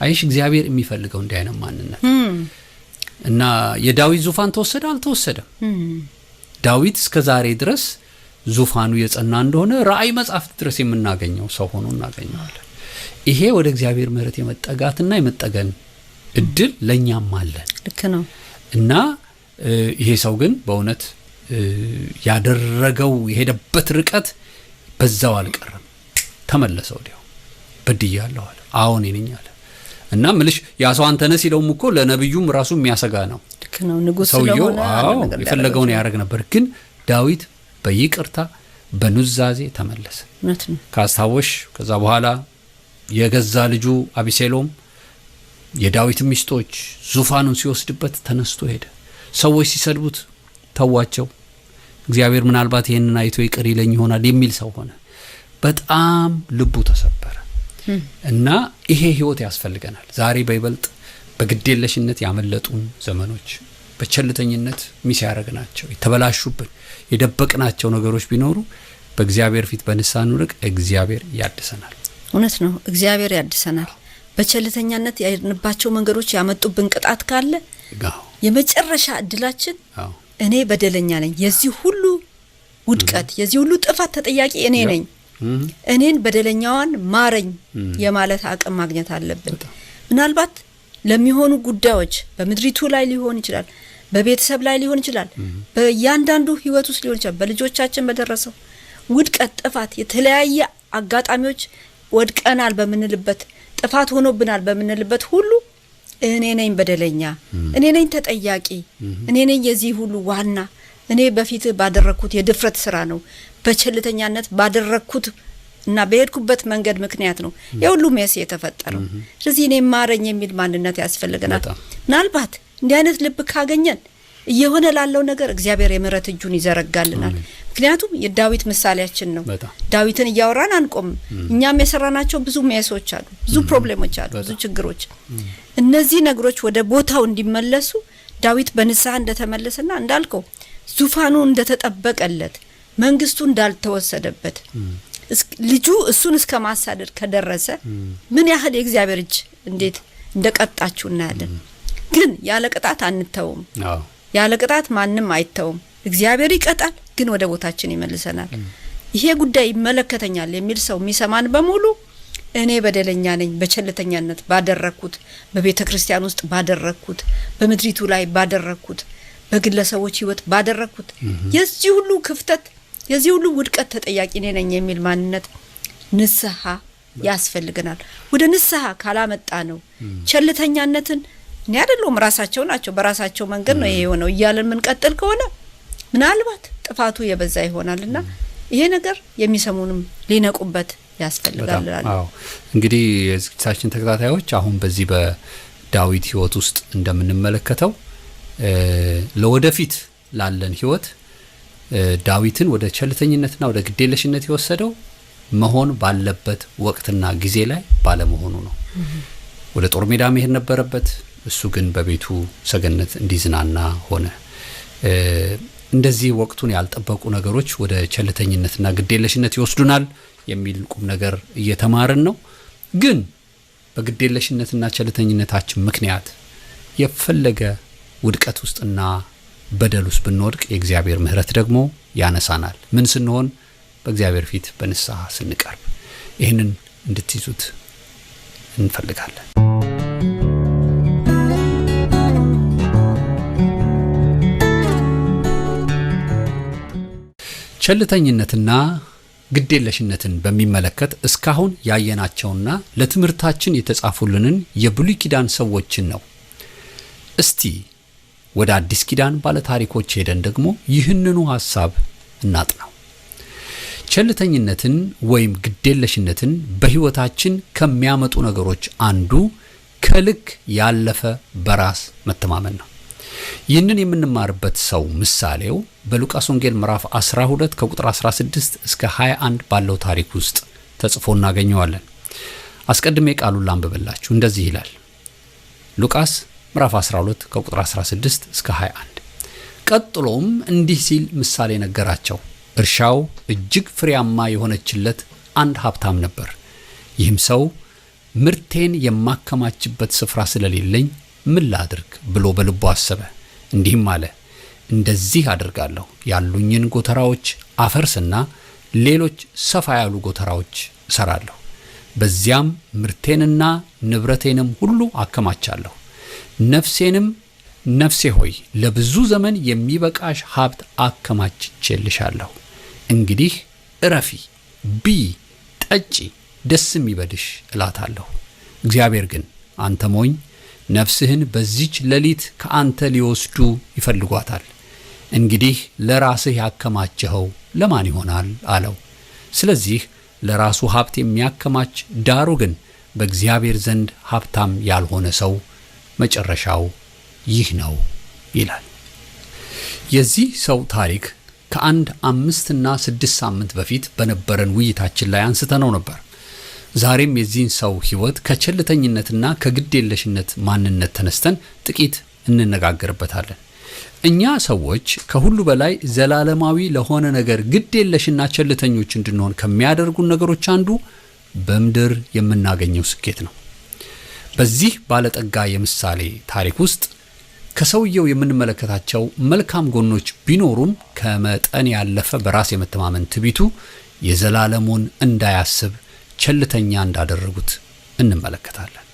አይሽ እግዚአብሔር የሚፈልገው እንዲህ አይነት ማንነት እና የዳዊት ዙፋን ተወሰደ አልተወሰደም? ዳዊት እስከ ዛሬ ድረስ ዙፋኑ የጸና እንደሆነ ራእይ መጽሐፍ ድረስ የምናገኘው ሰው ሆኖ እናገኘዋለን። ይሄ ወደ እግዚአብሔር ምህረት የመጠጋትና የመጠገን እድል ለኛም አለን። ልክ ነው። እና ይሄ ሰው ግን በእውነት ያደረገው የሄደበት ርቀት በዛው አልቀረም። ተመለሰ። ወዲያው በድያለሁ አለ። አዎ እኔ ነኝ አለ። እና ምልሽ ያ ሰው አንተ ነህ ሲለውም እኮ ለነብዩም ራሱ የሚያሰጋ ነው። ልክ ነው። ንጉስ ስለሆነ የፈለገውን ያደርግ ነበር። ግን ዳዊት በይቅርታ በኑዛዜ ተመለሰ። ካስታወሽ ከዛ በኋላ የገዛ ልጁ አቢሴሎም የዳዊት ሚስቶች ዙፋኑን ሲወስድበት ተነስቶ ሄደ። ሰዎች ሲሰድቡት ተዋቸው፣ እግዚአብሔር ምናልባት ይሄንን አይቶ ይቅር ይለኝ ይሆናል የሚል ሰው ሆነ። በጣም ልቡ ተሰበረ። እና ይሄ ህይወት ያስፈልገናል። ዛሬ በይበልጥ በግዴለሽነት ያመለጡን ዘመኖች፣ በቸልተኝነት ሚስ ያረግናቸው የተበላሹብን የደበቅናቸው ነገሮች ቢኖሩ በእግዚአብሔር ፊት በንስሐ እንውደቅ፣ እግዚአብሔር ያድሰናል። እውነት ነው። እግዚአብሔር ያድሰናል። በቸልተኛነት ያየንባቸው መንገዶች ያመጡብን ቅጣት ካለ የመጨረሻ እድላችን እኔ በደለኛ ነኝ፣ የዚህ ሁሉ ውድቀት የዚህ ሁሉ ጥፋት ተጠያቂ እኔ ነኝ፣ እኔን በደለኛዋን ማረኝ የማለት አቅም ማግኘት አለብን። ምናልባት ለሚሆኑ ጉዳዮች በምድሪቱ ላይ ሊሆን ይችላል፣ በቤተሰብ ላይ ሊሆን ይችላል፣ በእያንዳንዱ ህይወት ውስጥ ሊሆን ይችላል። በልጆቻችን በደረሰው ውድቀት፣ ጥፋት፣ የተለያየ አጋጣሚዎች ወድቀናል በምንልበት ጥፋት ሆኖብናል በምንልበት ሁሉ እኔ ነኝ በደለኛ፣ እኔ ነኝ ተጠያቂ፣ እኔ ነኝ የዚህ ሁሉ ዋና፣ እኔ በፊት ባደረኩት የድፍረት ስራ ነው፣ በቸልተኛነት ባደረኩት እና በሄድኩበት መንገድ ምክንያት ነው የሁሉ ሜስ የተፈጠረው። ስለዚህ እኔ ማረኝ የሚል ማንነት ያስፈልገናል። ምናልባት እንዲህ አይነት ልብ ካገኘን እየሆነ ላለው ነገር እግዚአብሔር የምህረት እጁን ይዘረጋልናል። ምክንያቱም የዳዊት ምሳሌያችን ነው። ዳዊትን እያወራን አንቆም። እኛም የሰራናቸው ብዙ ሜሶች አሉ፣ ብዙ ፕሮብሌሞች አሉ፣ ብዙ ችግሮች። እነዚህ ነገሮች ወደ ቦታው እንዲመለሱ ዳዊት በንስሐ እንደተመለሰና እንዳልከው ዙፋኑ እንደተጠበቀለት መንግስቱ እንዳልተወሰደበት ልጁ እሱን እስከ ማሳደድ ከደረሰ ምን ያህል የእግዚአብሔር እጅ እንዴት እንደቀጣችሁ እናያለን። ግን ያለ ቅጣት አንተውም። ያለ ቅጣት ማንም አይተውም። እግዚአብሔር ይቀጣል፣ ግን ወደ ቦታችን ይመልሰናል። ይሄ ጉዳይ ይመለከተኛል የሚል ሰው የሚሰማን በሙሉ እኔ በደለኛ ነኝ፣ በቸልተኛነት ባደረኩት፣ በቤተ ክርስቲያን ውስጥ ባደረኩት፣ በምድሪቱ ላይ ባደረኩት፣ በግለሰቦች ህይወት ባደረኩት የዚህ ሁሉ ክፍተት የዚህ ሁሉ ውድቀት ተጠያቂ ነኝ የሚል ማንነት ንስሐ ያስፈልገናል። ወደ ንስሐ ካላመጣ ነው ቸልተኛነትን እኔ አይደለም ራሳቸው ናቸው በራሳቸው መንገድ ነው ይሄ የሆነው እያለን ምን ቀጥል ከሆነ ምናልባት ጥፋቱ የበዛ ይሆናልና ይሄ ነገር የሚሰሙንም ሊነቁበት ያስፈልጋል። አዎ እንግዲህ የዝግጅታችን ተከታታዮች አሁን በዚህ በዳዊት ህይወት ውስጥ እንደምንመለከተው ለወደፊት ላለን ህይወት ዳዊትን ወደ ቸልተኝነትና ወደ ግዴለሽነት የወሰደው መሆን ባለበት ወቅትና ጊዜ ላይ ባለመሆኑ ነው። ወደ ጦር ሜዳ መሄድ ነበረበት፣ እሱ ግን በቤቱ ሰገነት እንዲዝናና ሆነ። እንደዚህ ወቅቱን ያልጠበቁ ነገሮች ወደ ቸልተኝነትና ግዴለሽነት ይወስዱናል የሚል ቁም ነገር እየተማርን ነው። ግን በግዴለሽነትና ቸልተኝነታችን ምክንያት የፈለገ ውድቀት ውስጥና በደል ውስጥ ብንወድቅ የእግዚአብሔር ምህረት ደግሞ ያነሳናል። ምን ስንሆን? በእግዚአብሔር ፊት በንስሐ ስንቀርብ። ይህንን እንድትይዙት እንፈልጋለን። ቸልተኝነትና ግዴለሽነትን በሚመለከት እስካሁን ያየናቸውና ለትምህርታችን የተጻፉልንን የብሉይ ኪዳን ሰዎችን ነው። እስቲ ወደ አዲስ ኪዳን ባለ ታሪኮች ሄደን ደግሞ ይህንኑ ሐሳብ እናጥናው። ቸልተኝነትን ወይም ግዴለሽነትን በህይወታችን ከሚያመጡ ነገሮች አንዱ ከልክ ያለፈ በራስ መተማመን ነው። ይህንን የምንማርበት ሰው ምሳሌው በሉቃስ ወንጌል ምዕራፍ 12 ከቁጥር 16 እስከ 21 ባለው ታሪክ ውስጥ ተጽፎ እናገኘዋለን። አስቀድሜ ቃሉን ላንብብላችሁ። እንደዚህ ይላል። ሉቃስ ምዕራፍ 12 ከቁጥር 16 እስከ 21። ቀጥሎም እንዲህ ሲል ምሳሌ ነገራቸው። እርሻው እጅግ ፍሬያማ የሆነችለት አንድ ሀብታም ነበር። ይህም ሰው ምርቴን የማከማችበት ስፍራ ስለሌለኝ ምን ላድርግ ብሎ በልቡ አሰበ። እንዲህም አለ፣ እንደዚህ አድርጋለሁ፣ ያሉኝን ጎተራዎች አፈርስና ሌሎች ሰፋ ያሉ ጎተራዎች እሰራለሁ። በዚያም ምርቴንና ንብረቴንም ሁሉ አከማቻለሁ። ነፍሴ ሆይ ለብዙ ዘመን የሚበቃሽ ሀብት አከማችቼልሻለሁ። እንግዲህ እረፊ፣ ቢ ጠጪ፣ ደስም ይበልሽ እላታለሁ። እግዚአብሔር ግን አንተ ሞኝ፣ ነፍስህን በዚች ሌሊት ከአንተ ሊወስዱ ይፈልጓታል። እንግዲህ ለራስህ ያከማቸኸው ለማን ይሆናል አለው። ስለዚህ ለራሱ ሀብት የሚያከማች ዳሩ ግን በእግዚአብሔር ዘንድ ሀብታም ያልሆነ ሰው መጨረሻው ይህ ነው ይላል። የዚህ ሰው ታሪክ ከአንድ 5 እና 6 ሳምንት በፊት በነበረን ውይይታችን ላይ አንስተነው ነበር። ዛሬም የዚህን ሰው ህይወት ከቸልተኝነትና ከግዴለሽነት ማንነት ተነስተን ጥቂት እንነጋገርበታለን። እኛ ሰዎች ከሁሉ በላይ ዘላለማዊ ለሆነ ነገር ግዴለሽና ቸልተኞች እንድንሆን ከሚያደርጉን ነገሮች አንዱ በምድር የምናገኘው ስኬት ነው። በዚህ ባለጠጋ የምሳሌ ታሪክ ውስጥ ከሰውየው የምንመለከታቸው መልካም ጎኖች ቢኖሩም ከመጠን ያለፈ በራስ የመተማመን ትዕቢቱ የዘላለሙን እንዳያስብ ቸልተኛ እንዳደረጉት እንመለከታለን።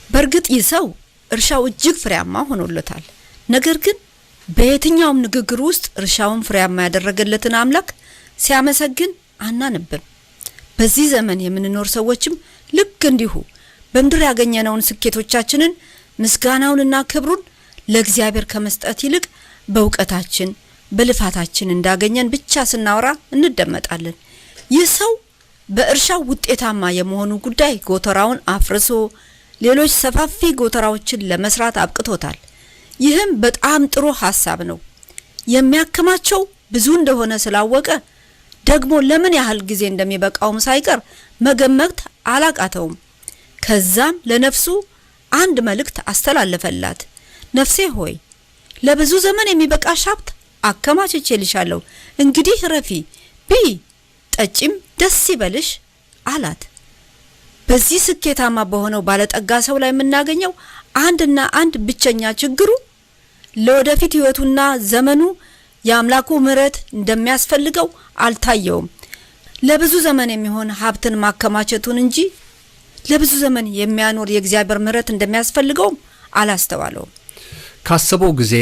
በእርግጥ ይህ ሰው እርሻው እጅግ ፍሬያማ ሆኖለታል። ነገር ግን በየትኛውም ንግግር ውስጥ እርሻውን ፍሬያማ ያደረገለትን አምላክ ሲያመሰግን አናነብም። በዚህ ዘመን የምንኖር ሰዎችም ልክ እንዲሁ በምድር ያገኘነውን ስኬቶቻችንን ምስጋናውንና ክብሩን ለእግዚአብሔር ከመስጠት ይልቅ በእውቀታችን በልፋታችን እንዳገኘን ብቻ ስናወራ እንደመጣለን። ይህ ሰው በእርሻው ውጤታማ የመሆኑ ጉዳይ ጎተራውን አፍርሶ ሌሎች ሰፋፊ ጎተራዎችን ለመስራት አብቅቶታል። ይህም በጣም ጥሩ ሐሳብ ነው። የሚያከማቸው ብዙ እንደሆነ ስላወቀ ደግሞ ለምን ያህል ጊዜ እንደሚበቃውም ሳይቀር መገመት አላቃተውም። ከዛም ለነፍሱ አንድ መልእክት አስተላለፈላት። ነፍሴ ሆይ ለብዙ ዘመን የሚበቃሽ ሀብት አከማችቼልሻለሁ። እንግዲህ ረፊ፣ ቢ ጠጪም፣ ደስ ይበልሽ አላት። በዚህ ስኬታማ በሆነው ባለጠጋ ሰው ላይ የምናገኘው አንድና አንድ ብቸኛ ችግሩ ለወደፊት ህይወቱና ዘመኑ የአምላኩ ምህረት እንደሚያስፈልገው አልታየውም። ለብዙ ዘመን የሚሆን ሀብትን ማከማቸቱን እንጂ ለብዙ ዘመን የሚያኖር የእግዚአብሔር ምህረት እንደሚያስፈልገው አላስተዋለውም። ካሰበው ጊዜ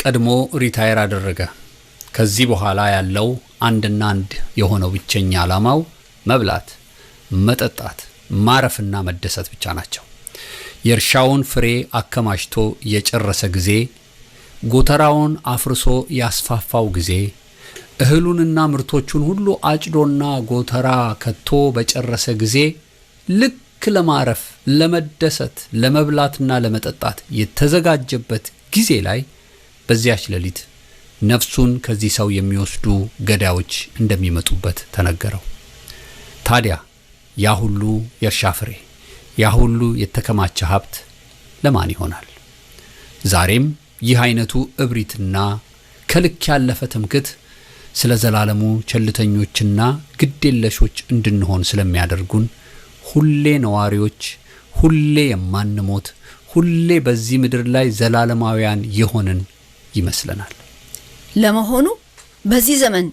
ቀድሞ ሪታየር አደረገ። ከዚህ በኋላ ያለው አንድና አንድ የሆነው ብቸኛ ዓላማው መብላት፣ መጠጣት፣ ማረፍና መደሰት ብቻ ናቸው። የእርሻውን ፍሬ አከማችቶ የጨረሰ ጊዜ፣ ጎተራውን አፍርሶ ያስፋፋው ጊዜ፣ እህሉንና ምርቶቹን ሁሉ አጭዶና ጎተራ ከቶ በጨረሰ ጊዜ ልክ ለማረፍ፣ ለመደሰት፣ ለመብላትና ለመጠጣት የተዘጋጀበት ጊዜ ላይ በዚያች ሌሊት ነፍሱን ከዚህ ሰው የሚወስዱ ገዳዮች እንደሚመጡበት ተነገረው። ታዲያ ያ ሁሉ የእርሻ ፍሬ፣ ያ ሁሉ የተከማቸ ሀብት ለማን ይሆናል? ዛሬም ይህ አይነቱ እብሪትና ከልክ ያለፈ ትምክህት ስለ ዘላለሙ ቸልተኞችና ግዴለሾች እንድንሆን ስለሚያደርጉን ሁሌ ነዋሪዎች፣ ሁሌ የማንሞት፣ ሁሌ በዚህ ምድር ላይ ዘላለማውያን የሆንን ይመስለናል። ለመሆኑ በዚህ ዘመን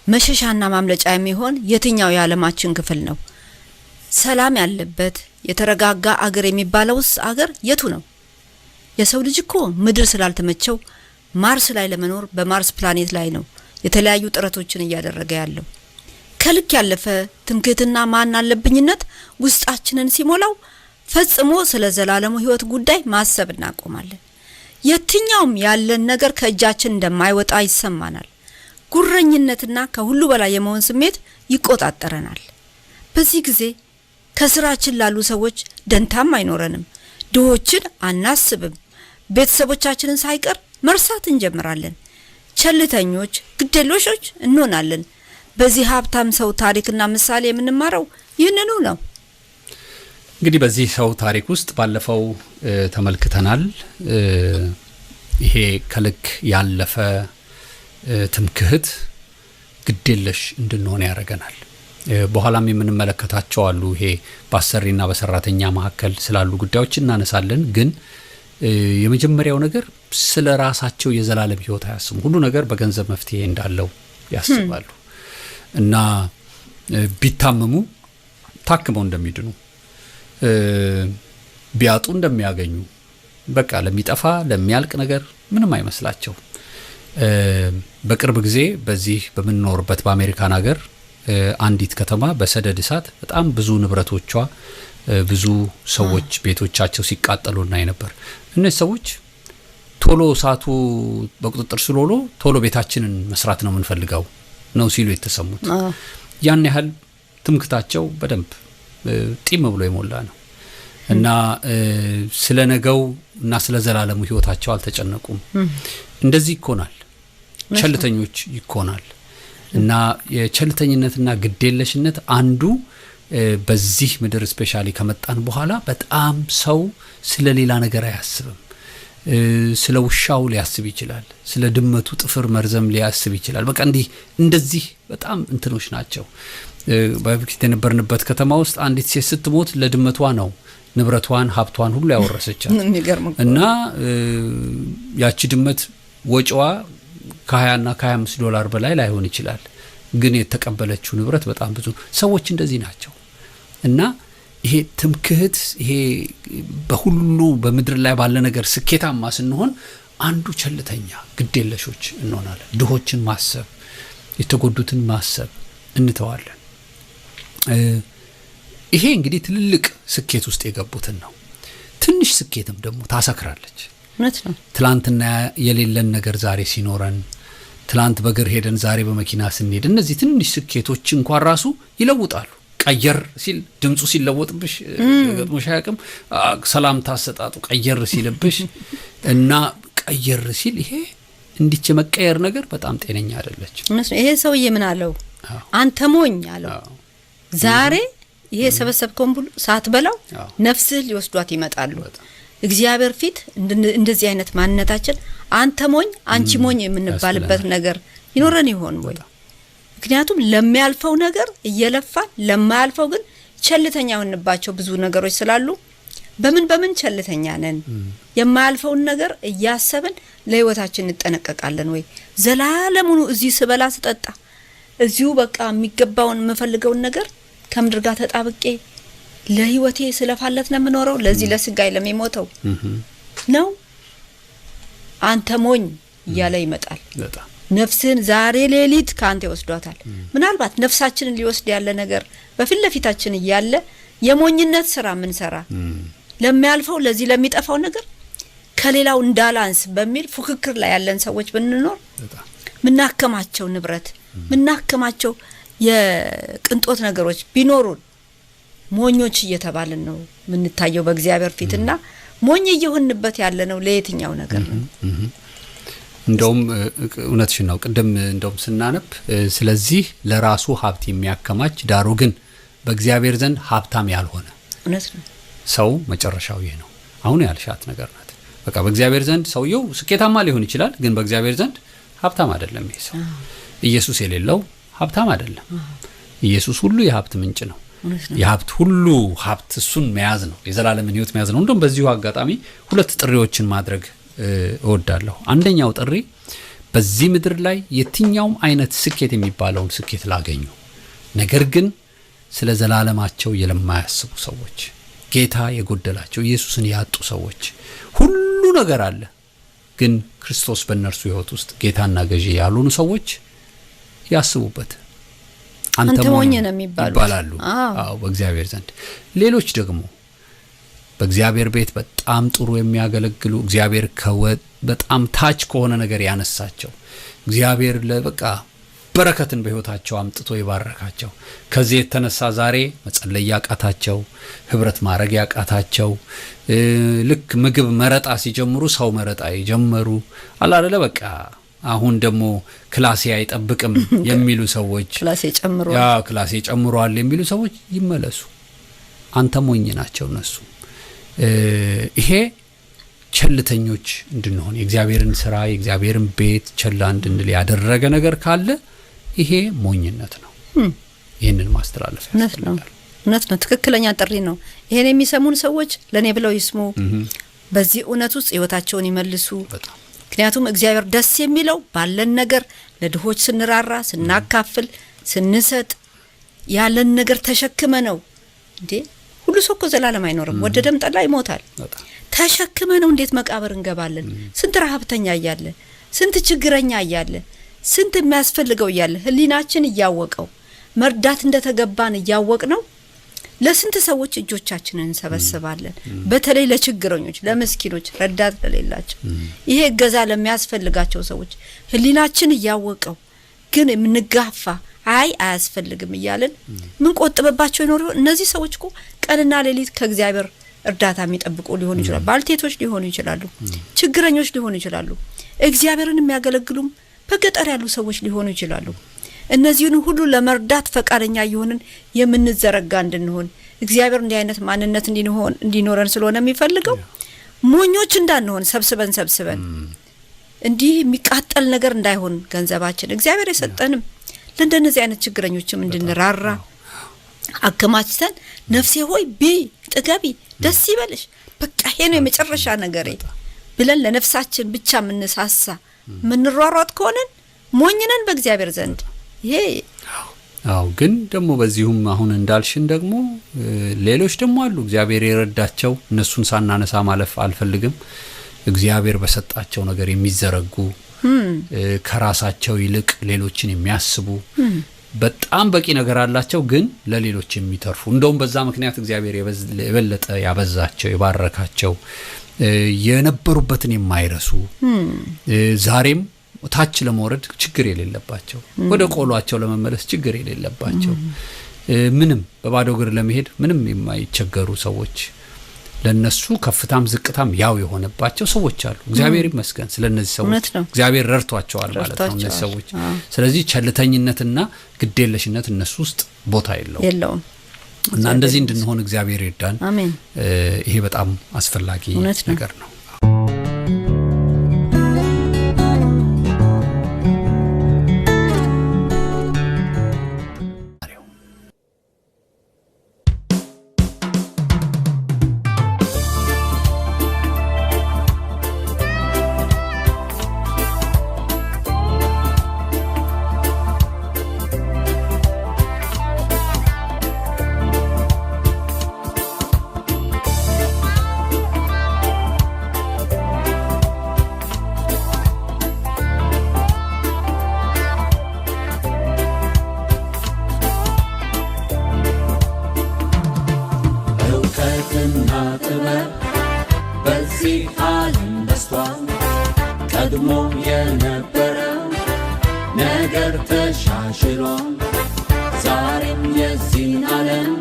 መሸሻና ማምለጫ የሚሆን የትኛው የዓለማችን ክፍል ነው? ሰላም ያለበት የተረጋጋ አገር የሚባለውስ አገር የቱ ነው? የሰው ልጅ እኮ ምድር ስላልተመቸው ማርስ ላይ ለመኖር በማርስ ፕላኔት ላይ ነው የተለያዩ ጥረቶችን እያደረገ ያለው። ከልክ ያለፈ ትምክህትና ማን አለብኝነት ውስጣችንን ሲሞላው ፈጽሞ ስለ ዘላለሙ ሕይወት ጉዳይ ማሰብ እናቆማለን። የትኛውም ያለን ነገር ከእጃችን እንደማይወጣ ይሰማናል። ጉረኝነትና ከሁሉ በላይ የመሆን ስሜት ይቆጣጠረናል። በዚህ ጊዜ ከስራችን ላሉ ሰዎች ደንታም አይኖረንም። ድሆችን አናስብም። ቤተሰቦቻችንን ሳይቀር መርሳት እንጀምራለን። ቸልተኞች፣ ግዴለሾች እንሆናለን። በዚህ ሀብታም ሰው ታሪክና ምሳሌ የምንማረው ይህንኑ ነው። እንግዲህ በዚህ ሰው ታሪክ ውስጥ ባለፈው ተመልክተናል። ይሄ ከልክ ያለፈ ትምክህት ግዴለሽ እንድንሆን ያደርገናል። በኋላም የምንመለከታቸው አሉ። ይሄ በአሰሪና በሰራተኛ መካከል ስላሉ ጉዳዮች እናነሳለን። ግን የመጀመሪያው ነገር ስለ ራሳቸው የዘላለም ሕይወት አያስቡም። ሁሉ ነገር በገንዘብ መፍትሄ እንዳለው ያስባሉ እና ቢታመሙ ታክመው እንደሚድኑ፣ ቢያጡ እንደሚያገኙ፣ በቃ ለሚጠፋ ለሚያልቅ ነገር ምንም አይመስላቸው። በቅርብ ጊዜ በዚህ በምንኖርበት በአሜሪካን ሀገር አንዲት ከተማ በሰደድ እሳት በጣም ብዙ ንብረቶቿ፣ ብዙ ሰዎች ቤቶቻቸው ሲቃጠሉ እናይ ነበር። እነዚህ ሰዎች ቶሎ እሳቱ በቁጥጥር ስር ውሎ ቶሎ ቤታችንን መስራት ነው የምንፈልገው ነው ሲሉ የተሰሙት። ያን ያህል ትምክህታቸው በደንብ ጢም ብሎ የሞላ ነው እና ስለ ነገው እና ስለ ዘላለሙ ሕይወታቸው አልተጨነቁም። እንደዚህ ይኮናል፣ ቸልተኞች ይኮናል። እና የቸልተኝነትና ግዴለሽነት አንዱ በዚህ ምድር ስፔሻሊ ከመጣን በኋላ በጣም ሰው ስለ ሌላ ነገር አያስብም። ስለ ውሻው ሊያስብ ይችላል፣ ስለ ድመቱ ጥፍር መርዘም ሊያስብ ይችላል። በቃ እንደዚህ በጣም እንትኖች ናቸው። በፊት የነበርንበት ከተማ ውስጥ አንዲት ሴት ስትሞት ለድመቷ ነው ንብረቷን ሀብቷን ሁሉ ያወረሰቻት እና ያቺ ድመት ወጪዋ ከ20 እና ከ25 $፣ በላይ ላይሆን ይችላል። ግን የተቀበለችው ንብረት በጣም ብዙ። ሰዎች እንደዚህ ናቸው። እና ይሄ ትምክህት፣ ይሄ በሁሉ በምድር ላይ ባለ ነገር ስኬታማ ስንሆን አንዱ ቸልተኛ ግዴለሾች እንሆናለን። ድሆችን ማሰብ፣ የተጎዱትን ማሰብ እንተዋለን። ይሄ እንግዲህ ትልልቅ ስኬት ውስጥ የገቡትን ነው። ትንሽ ስኬትም ደግሞ ታሰክራለች። እውነት ነው። ትላንትና የሌለን ነገር ዛሬ ሲኖረን፣ ትላንት በእግር ሄደን ዛሬ በመኪና ስንሄድ፣ እነዚህ ትንሽ ስኬቶች እንኳን ራሱ ይለውጣሉ። ቀየር ሲል ድምፁ ሲለወጥብሽ ገጥሞሽ አያውቅም? ሰላምታ አሰጣጡ ቀየር ሲልብሽ እና ቀየር ሲል ይሄ እንዲች መቀየር ነገር በጣም ጤነኛ አይደለች። ይሄ ሰውዬ ምን አለው? አንተ ሞኝ አለው። ዛሬ ይሄ ሰበሰብከውን ሁሉ ሳትበላው ነፍስህ ሊወስዷት ይመጣሉ። እግዚአብሔር ፊት እንደዚህ አይነት ማንነታችን አንተ ሞኝ አንቺ ሞኝ የምንባልበት ነገር ይኖረን ይሆን ወይ? ምክንያቱም ለሚያልፈው ነገር እየለፋን ለማያልፈው ግን ቸልተኛ ሆንባቸው ብዙ ነገሮች ስላሉ በምን ቸልተኛ ነን? የማያልፈውን ነገር እያሰብን ለህይወታችን እንጠነቀቃለን ወይ? ዘላለሙኑ እዚህ ስበላ ስጠጣ እዚሁ በቃ የሚገባውን የምፈልገውን ነገር ከምድር ጋር ተጣብቄ ለህይወቴ ስለፋለት ነው የምኖረው? ለዚህ ለስጋይ ለሚሞተው ነው? አንተ ሞኝ እያለ ይመጣል። ነፍስን ዛሬ ሌሊት ካንተ ይወስዷታል። ምናልባት ነፍሳችንን ሊወስድ ያለ ነገር በፊት ለፊታችን እያለ የሞኝነት ስራ ምን ሰራ ለሚያልፈው ለዚህ ለሚጠፋው ነገር ከሌላው እንዳላንስ በሚል ፉክክር ላይ ያለን ሰዎች ብንኖር ምናከማቸው ንብረት ምናከማቸው የቅንጦት ነገሮች ቢኖሩን ሞኞች እየተባልን ነው ምንታየው በእግዚአብሔር ፊትና ሞኝ እየሆንበት ያለ ነው ለየትኛው ነገር ነው? እንደውም እውነትሽን ነው። ቅድም እንደውም ስናነብ ስለዚህ ለራሱ ሀብት የሚያከማች ዳሩ ግን በእግዚአብሔር ዘንድ ሀብታም ያልሆነ እውነት ነው ሰው መጨረሻው ይሄ ነው። አሁን ያልሻት ነገር ናት። በቃ በእግዚአብሔር ዘንድ ሰውየው ስኬታማ ሊሆን ይችላል፣ ግን በእግዚአብሔር ዘንድ ሀብታም አይደለም ይሄ ሰው። ኢየሱስ የሌለው ሀብታም አይደለም። ኢየሱስ ሁሉ የሀብት ምንጭ ነው። የሀብት ሁሉ ሀብት እሱን መያዝ ነው፣ የዘላለምን ሕይወት መያዝ ነው። እንደውም በዚሁ አጋጣሚ ሁለት ጥሪዎችን ማድረግ እወዳለሁ። አንደኛው ጥሪ በዚህ ምድር ላይ የትኛውም አይነት ስኬት የሚባለውን ስኬት ላገኙ ነገር ግን ስለ ዘላለማቸው የለማያስቡ ሰዎች፣ ጌታ የጎደላቸው ኢየሱስን ያጡ ሰዎች፣ ሁሉ ነገር አለ ግን ክርስቶስ በእነርሱ ሕይወት ውስጥ ጌታና ገዢ ያልሆኑ ሰዎች ያስቡበት። አንተ ሞኝ ነህ ይባላሉ። አዎ በእግዚአብሔር ዘንድ። ሌሎች ደግሞ በእግዚአብሔር ቤት በጣም ጥሩ የሚያገለግሉ እግዚአብሔር በጣም ታች ከሆነ ነገር ያነሳቸው እግዚአብሔር ለበቃ በረከትን በሕይወታቸው አምጥቶ ይባረካቸው ከዚህ የተነሳ ዛሬ መጸለይ ያቃታቸው ህብረት ማድረግ ያቃታቸው ልክ ምግብ መረጣ ሲጀምሩ ሰው መረጣ ይጀምሩ አላለ በቃ አሁን ደግሞ ክላሴ አይጠብቅም የሚሉ ሰዎች ክላሴ ጨምሯል የሚሉ ሰዎች ይመለሱ። አንተ ሞኝ ናቸው እነሱ። ይሄ ቸልተኞች እንድንሆን የእግዚአብሔርን ስራ የእግዚአብሔርን ቤት ቸላ እንድንል ያደረገ ነገር ካለ ይሄ ሞኝነት ነው። ይሄንን ማስተላለፍ ያስፈልጋል። እውነት ነው። ትክክለኛ ጥሪ ነው። ይሄን የሚሰሙን ሰዎች ለኔ ብለው ይስሙ። በዚህ እውነት ውስጥ ህይወታቸውን ይመልሱ። ምክንያቱም እግዚአብሔር ደስ የሚለው ባለን ነገር ለድሆች ስንራራ፣ ስናካፍል፣ ስንሰጥ ያለን ነገር ተሸክመ ነው እንዴ። ሁሉ ሰው እኮ ዘላለም አይኖርም፣ ወደደም ጠላ ይሞታል። ተሸክመ ነው እንዴት መቃብር እንገባለን? ስንት ረሃብተኛ እያለ፣ ስንት ችግረኛ እያለ፣ ስንት የሚያስፈልገው እያለ ህሊናችን እያወቀው መርዳት እንደተገባን እያወቅ ነው ለስንት ሰዎች እጆቻችንን እንሰበስባለን። በተለይ ለችግረኞች፣ ለመስኪኖች፣ ረዳት ለሌላቸው ይሄ እገዛ ለሚያስፈልጋቸው ሰዎች ህሊናችን እያወቀው ግን የምንጋፋ አያስፈልግም እያለን ምን ቆጥበባቸው ይኖር። እነዚህ ሰዎች እኮ ቀንና ሌሊት ከእግዚአብሔር እርዳታ የሚጠብቁ ሊሆኑ ይችላሉ። ባልቴቶች ሊሆኑ ይችላሉ፣ ችግረኞች ሊሆኑ ይችላሉ፣ እግዚአብሔርን የሚያገለግሉም በገጠር ያሉ ሰዎች ሊሆኑ ይችላሉ። እነዚህን ሁሉ ለመርዳት ፈቃደኛ ይሆንን የምንዘረጋ እንድንሆን እግዚአብሔር እንዲህ አይነት ማንነት እንዲኖረን ስለሆነ የሚፈልገው ሞኞች እንዳንሆን ሰብስበን እንዲህ የሚቃጠል ነገር እንዳይሆን ገንዘባችን እግዚአብሔር የሰጠንም ለእንደነዚህ አይነት ችግረኞችም እንድንራራ አከማችተን ነፍሴ ሆይ ጥገቢ ደስ ይበልሽ በቃ ይሄ ነው የመጨረሻ ነገሬ ብለን ለነፍሳችን ብቻ ምንሳሳ ምንሯሯጥ ከሆነን ሞኝነን በእግዚአብሔር ዘንድ። ይሄ ግን ደግሞ በዚሁም አሁን እንዳልሽን ደግሞ ሌሎች ደግሞ አሉ እግዚአብሔር የረዳቸው እነሱን ሳናነሳ ማለፍ አልፈልግም። እግዚአብሔር በሰጣቸው ነገር የሚዘረጉ ከራሳቸው ይልቅ ሌሎችን የሚያስቡ በጣም በቂ ነገር አላቸው ግን ለሌሎች የሚተርፉ እንደውም በዛ ምክንያት እግዚአብሔር የበለጠ ያበዛቸው የባረካቸው የነበሩበትን የማይረሱ ዛሬም ታች ለመውረድ ችግር የሌለባቸው ወደ ቆሏቸው ለመመለስ ችግር የሌለባቸው ምንም በባዶ እግር ለመሄድ ምንም የማይቸገሩ ሰዎች ለነሱ ከፍታም ዝቅታም ያው የሆነባቸው ሰዎች አሉ። እግዚአብሔር ይመስገን ስለነዚህ ሰዎች እግዚአብሔር ረድቷቸዋል ማለት ነው እነዚህ ሰዎች። ስለዚህ ቸልተኝነትና ግዴለሽነት እነሱ ውስጥ ቦታ የለውም እና እንደዚህ እንድንሆን እግዚአብሔር ይርዳን። አሜን። ይሄ በጣም አስፈላጊ ነገር ነው። በዚህ ዓለም በስቷል ቀድሞ የነበረው ነገር ተሻሽሏል ዛሬም የዚህን ዓለም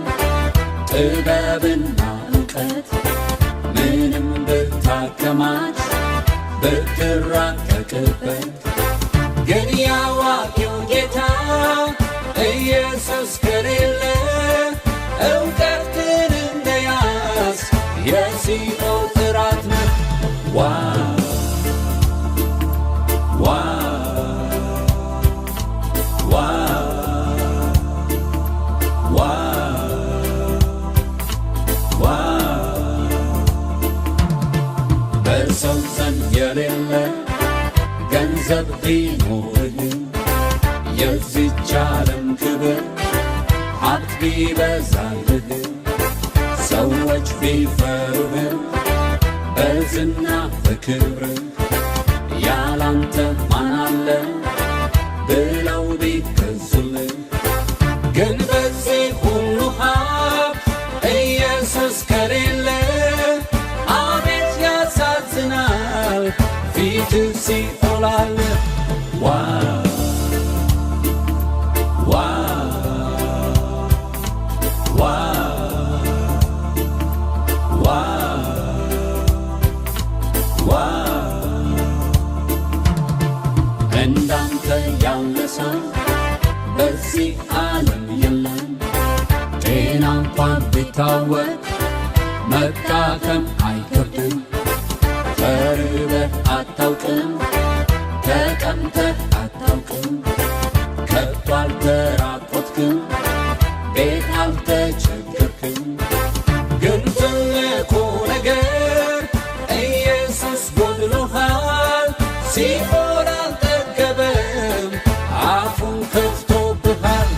ጥበብና እውቀት ምንም ብታከማች ብትራቀቅበት ግን ያዋቂው ጌታ ኢየሱስ ከሌለ እውቀት ግን እንደያዝ የሲኦል ጥራት ነው በሰው ዘንድ የሌለ ገንዘብ ቢኖርህ የዚች ዓለም ክብር ሀብት ቢበዛልህ ሰዎች ቢፈሩህ በዝና በክብር ያላንተ ማን አለ ብለው ቢገዙልህ ግን በዚህ ሁሉ ሀብት ኢየሱስ ከሌለ አቤት ያሳዝናል ፊት ሲኦል አለ እንዳንተ ያለ ሰው በዚህ ዓለም የለም ጤና እንኳን ቢታወቅ መታከም አይከብድም ተርበህ አታውቅም ተጠምተህ አታውቅም ከቶ አልተራቆትክም ቤት አልተቸገርክም ግን ትልቁ ነገር ኢየሱስ ጎድሎሃል ሲኦል አልጠገበም አፉን ከፍቶብሃል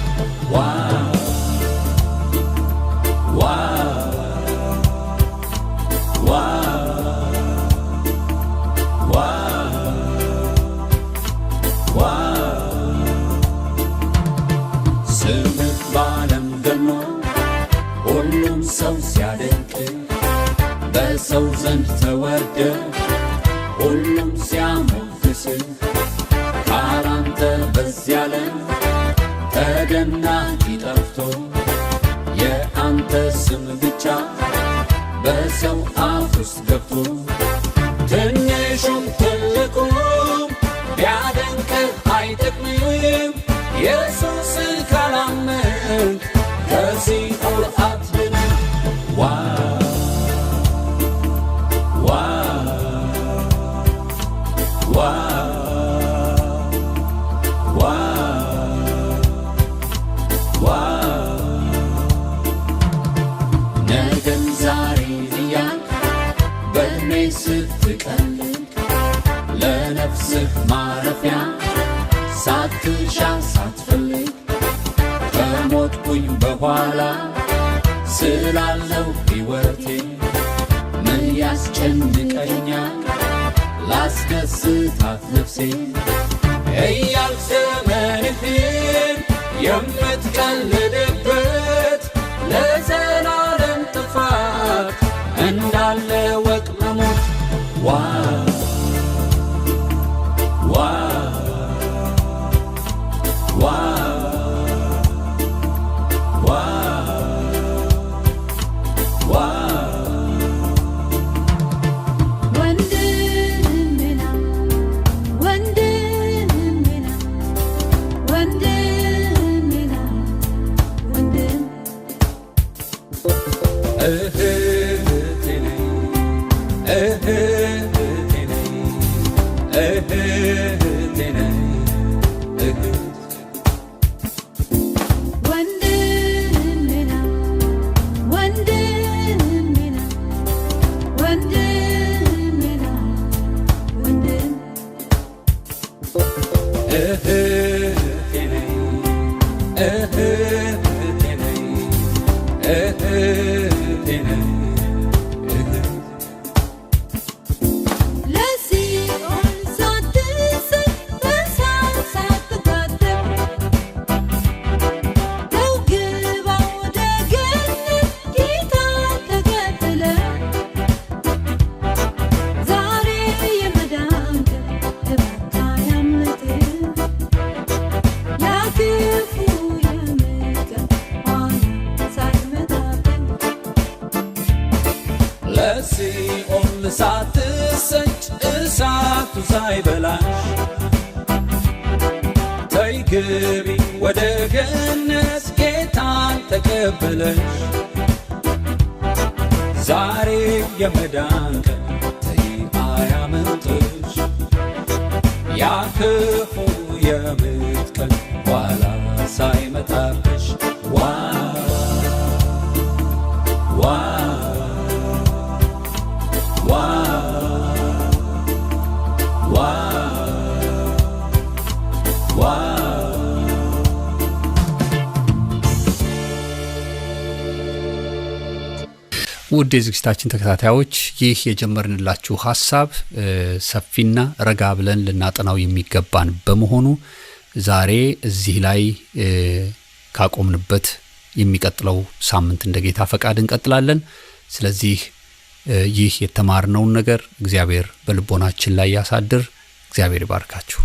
ስምህ በዓለም ገኖ ሁሉም ሰው ሲያደንቅ በሰው ዘንድ ተወደ ሁሉም ሲያሞግስ ካላንተ በዚህ ዓለም ተደናቂ ጠፍቶ የአንተ ስም ብቻ በሰው አፍ ውስጥ ገብቶ ትንሹም ትልቁም ቢያደንቅህ አይጠቅምም ኢየሱስን ካላመንክ ከሲኦል አትድንም ነገን ዛሬን እያልክ በእድሜ ስትቀልድ ለነፍስህ ማረፊያ ሳትሻ ሳትፈልግ ከሞትኩኝ በኋላ ስላለው ሕይወቴ ምን ያስጨንቀኛል ላስደስታት ነፍሴ እያልክ ዘመንህን የምትቀልድበት ለዘላለም ጥፋት እንዳለ ወቅ መሞት ከሲኦል ሳትሰጭ እሳቱ ሳይበላሽ ተይ ግቢ ወደ ገነት ጌታን ተቀበለሽ ዛሬ የመዳን ቀን ተይ አያመልጥሽ ያ ክፉ የምጥ ቀን ኋላ ሳይመጣብሽ ውድ የዝግጅታችን ተከታታዮች ይህ የጀመርንላችሁ ሐሳብ ሰፊና ረጋ ብለን ልናጠናው የሚገባን በመሆኑ ዛሬ እዚህ ላይ ካቆምንበት የሚቀጥለው ሳምንት እንደ ጌታ ፈቃድ እንቀጥላለን። ስለዚህ ይህ የተማርነውን ነገር እግዚአብሔር በልቦናችን ላይ ያሳድር። እግዚአብሔር ይባርካችሁ።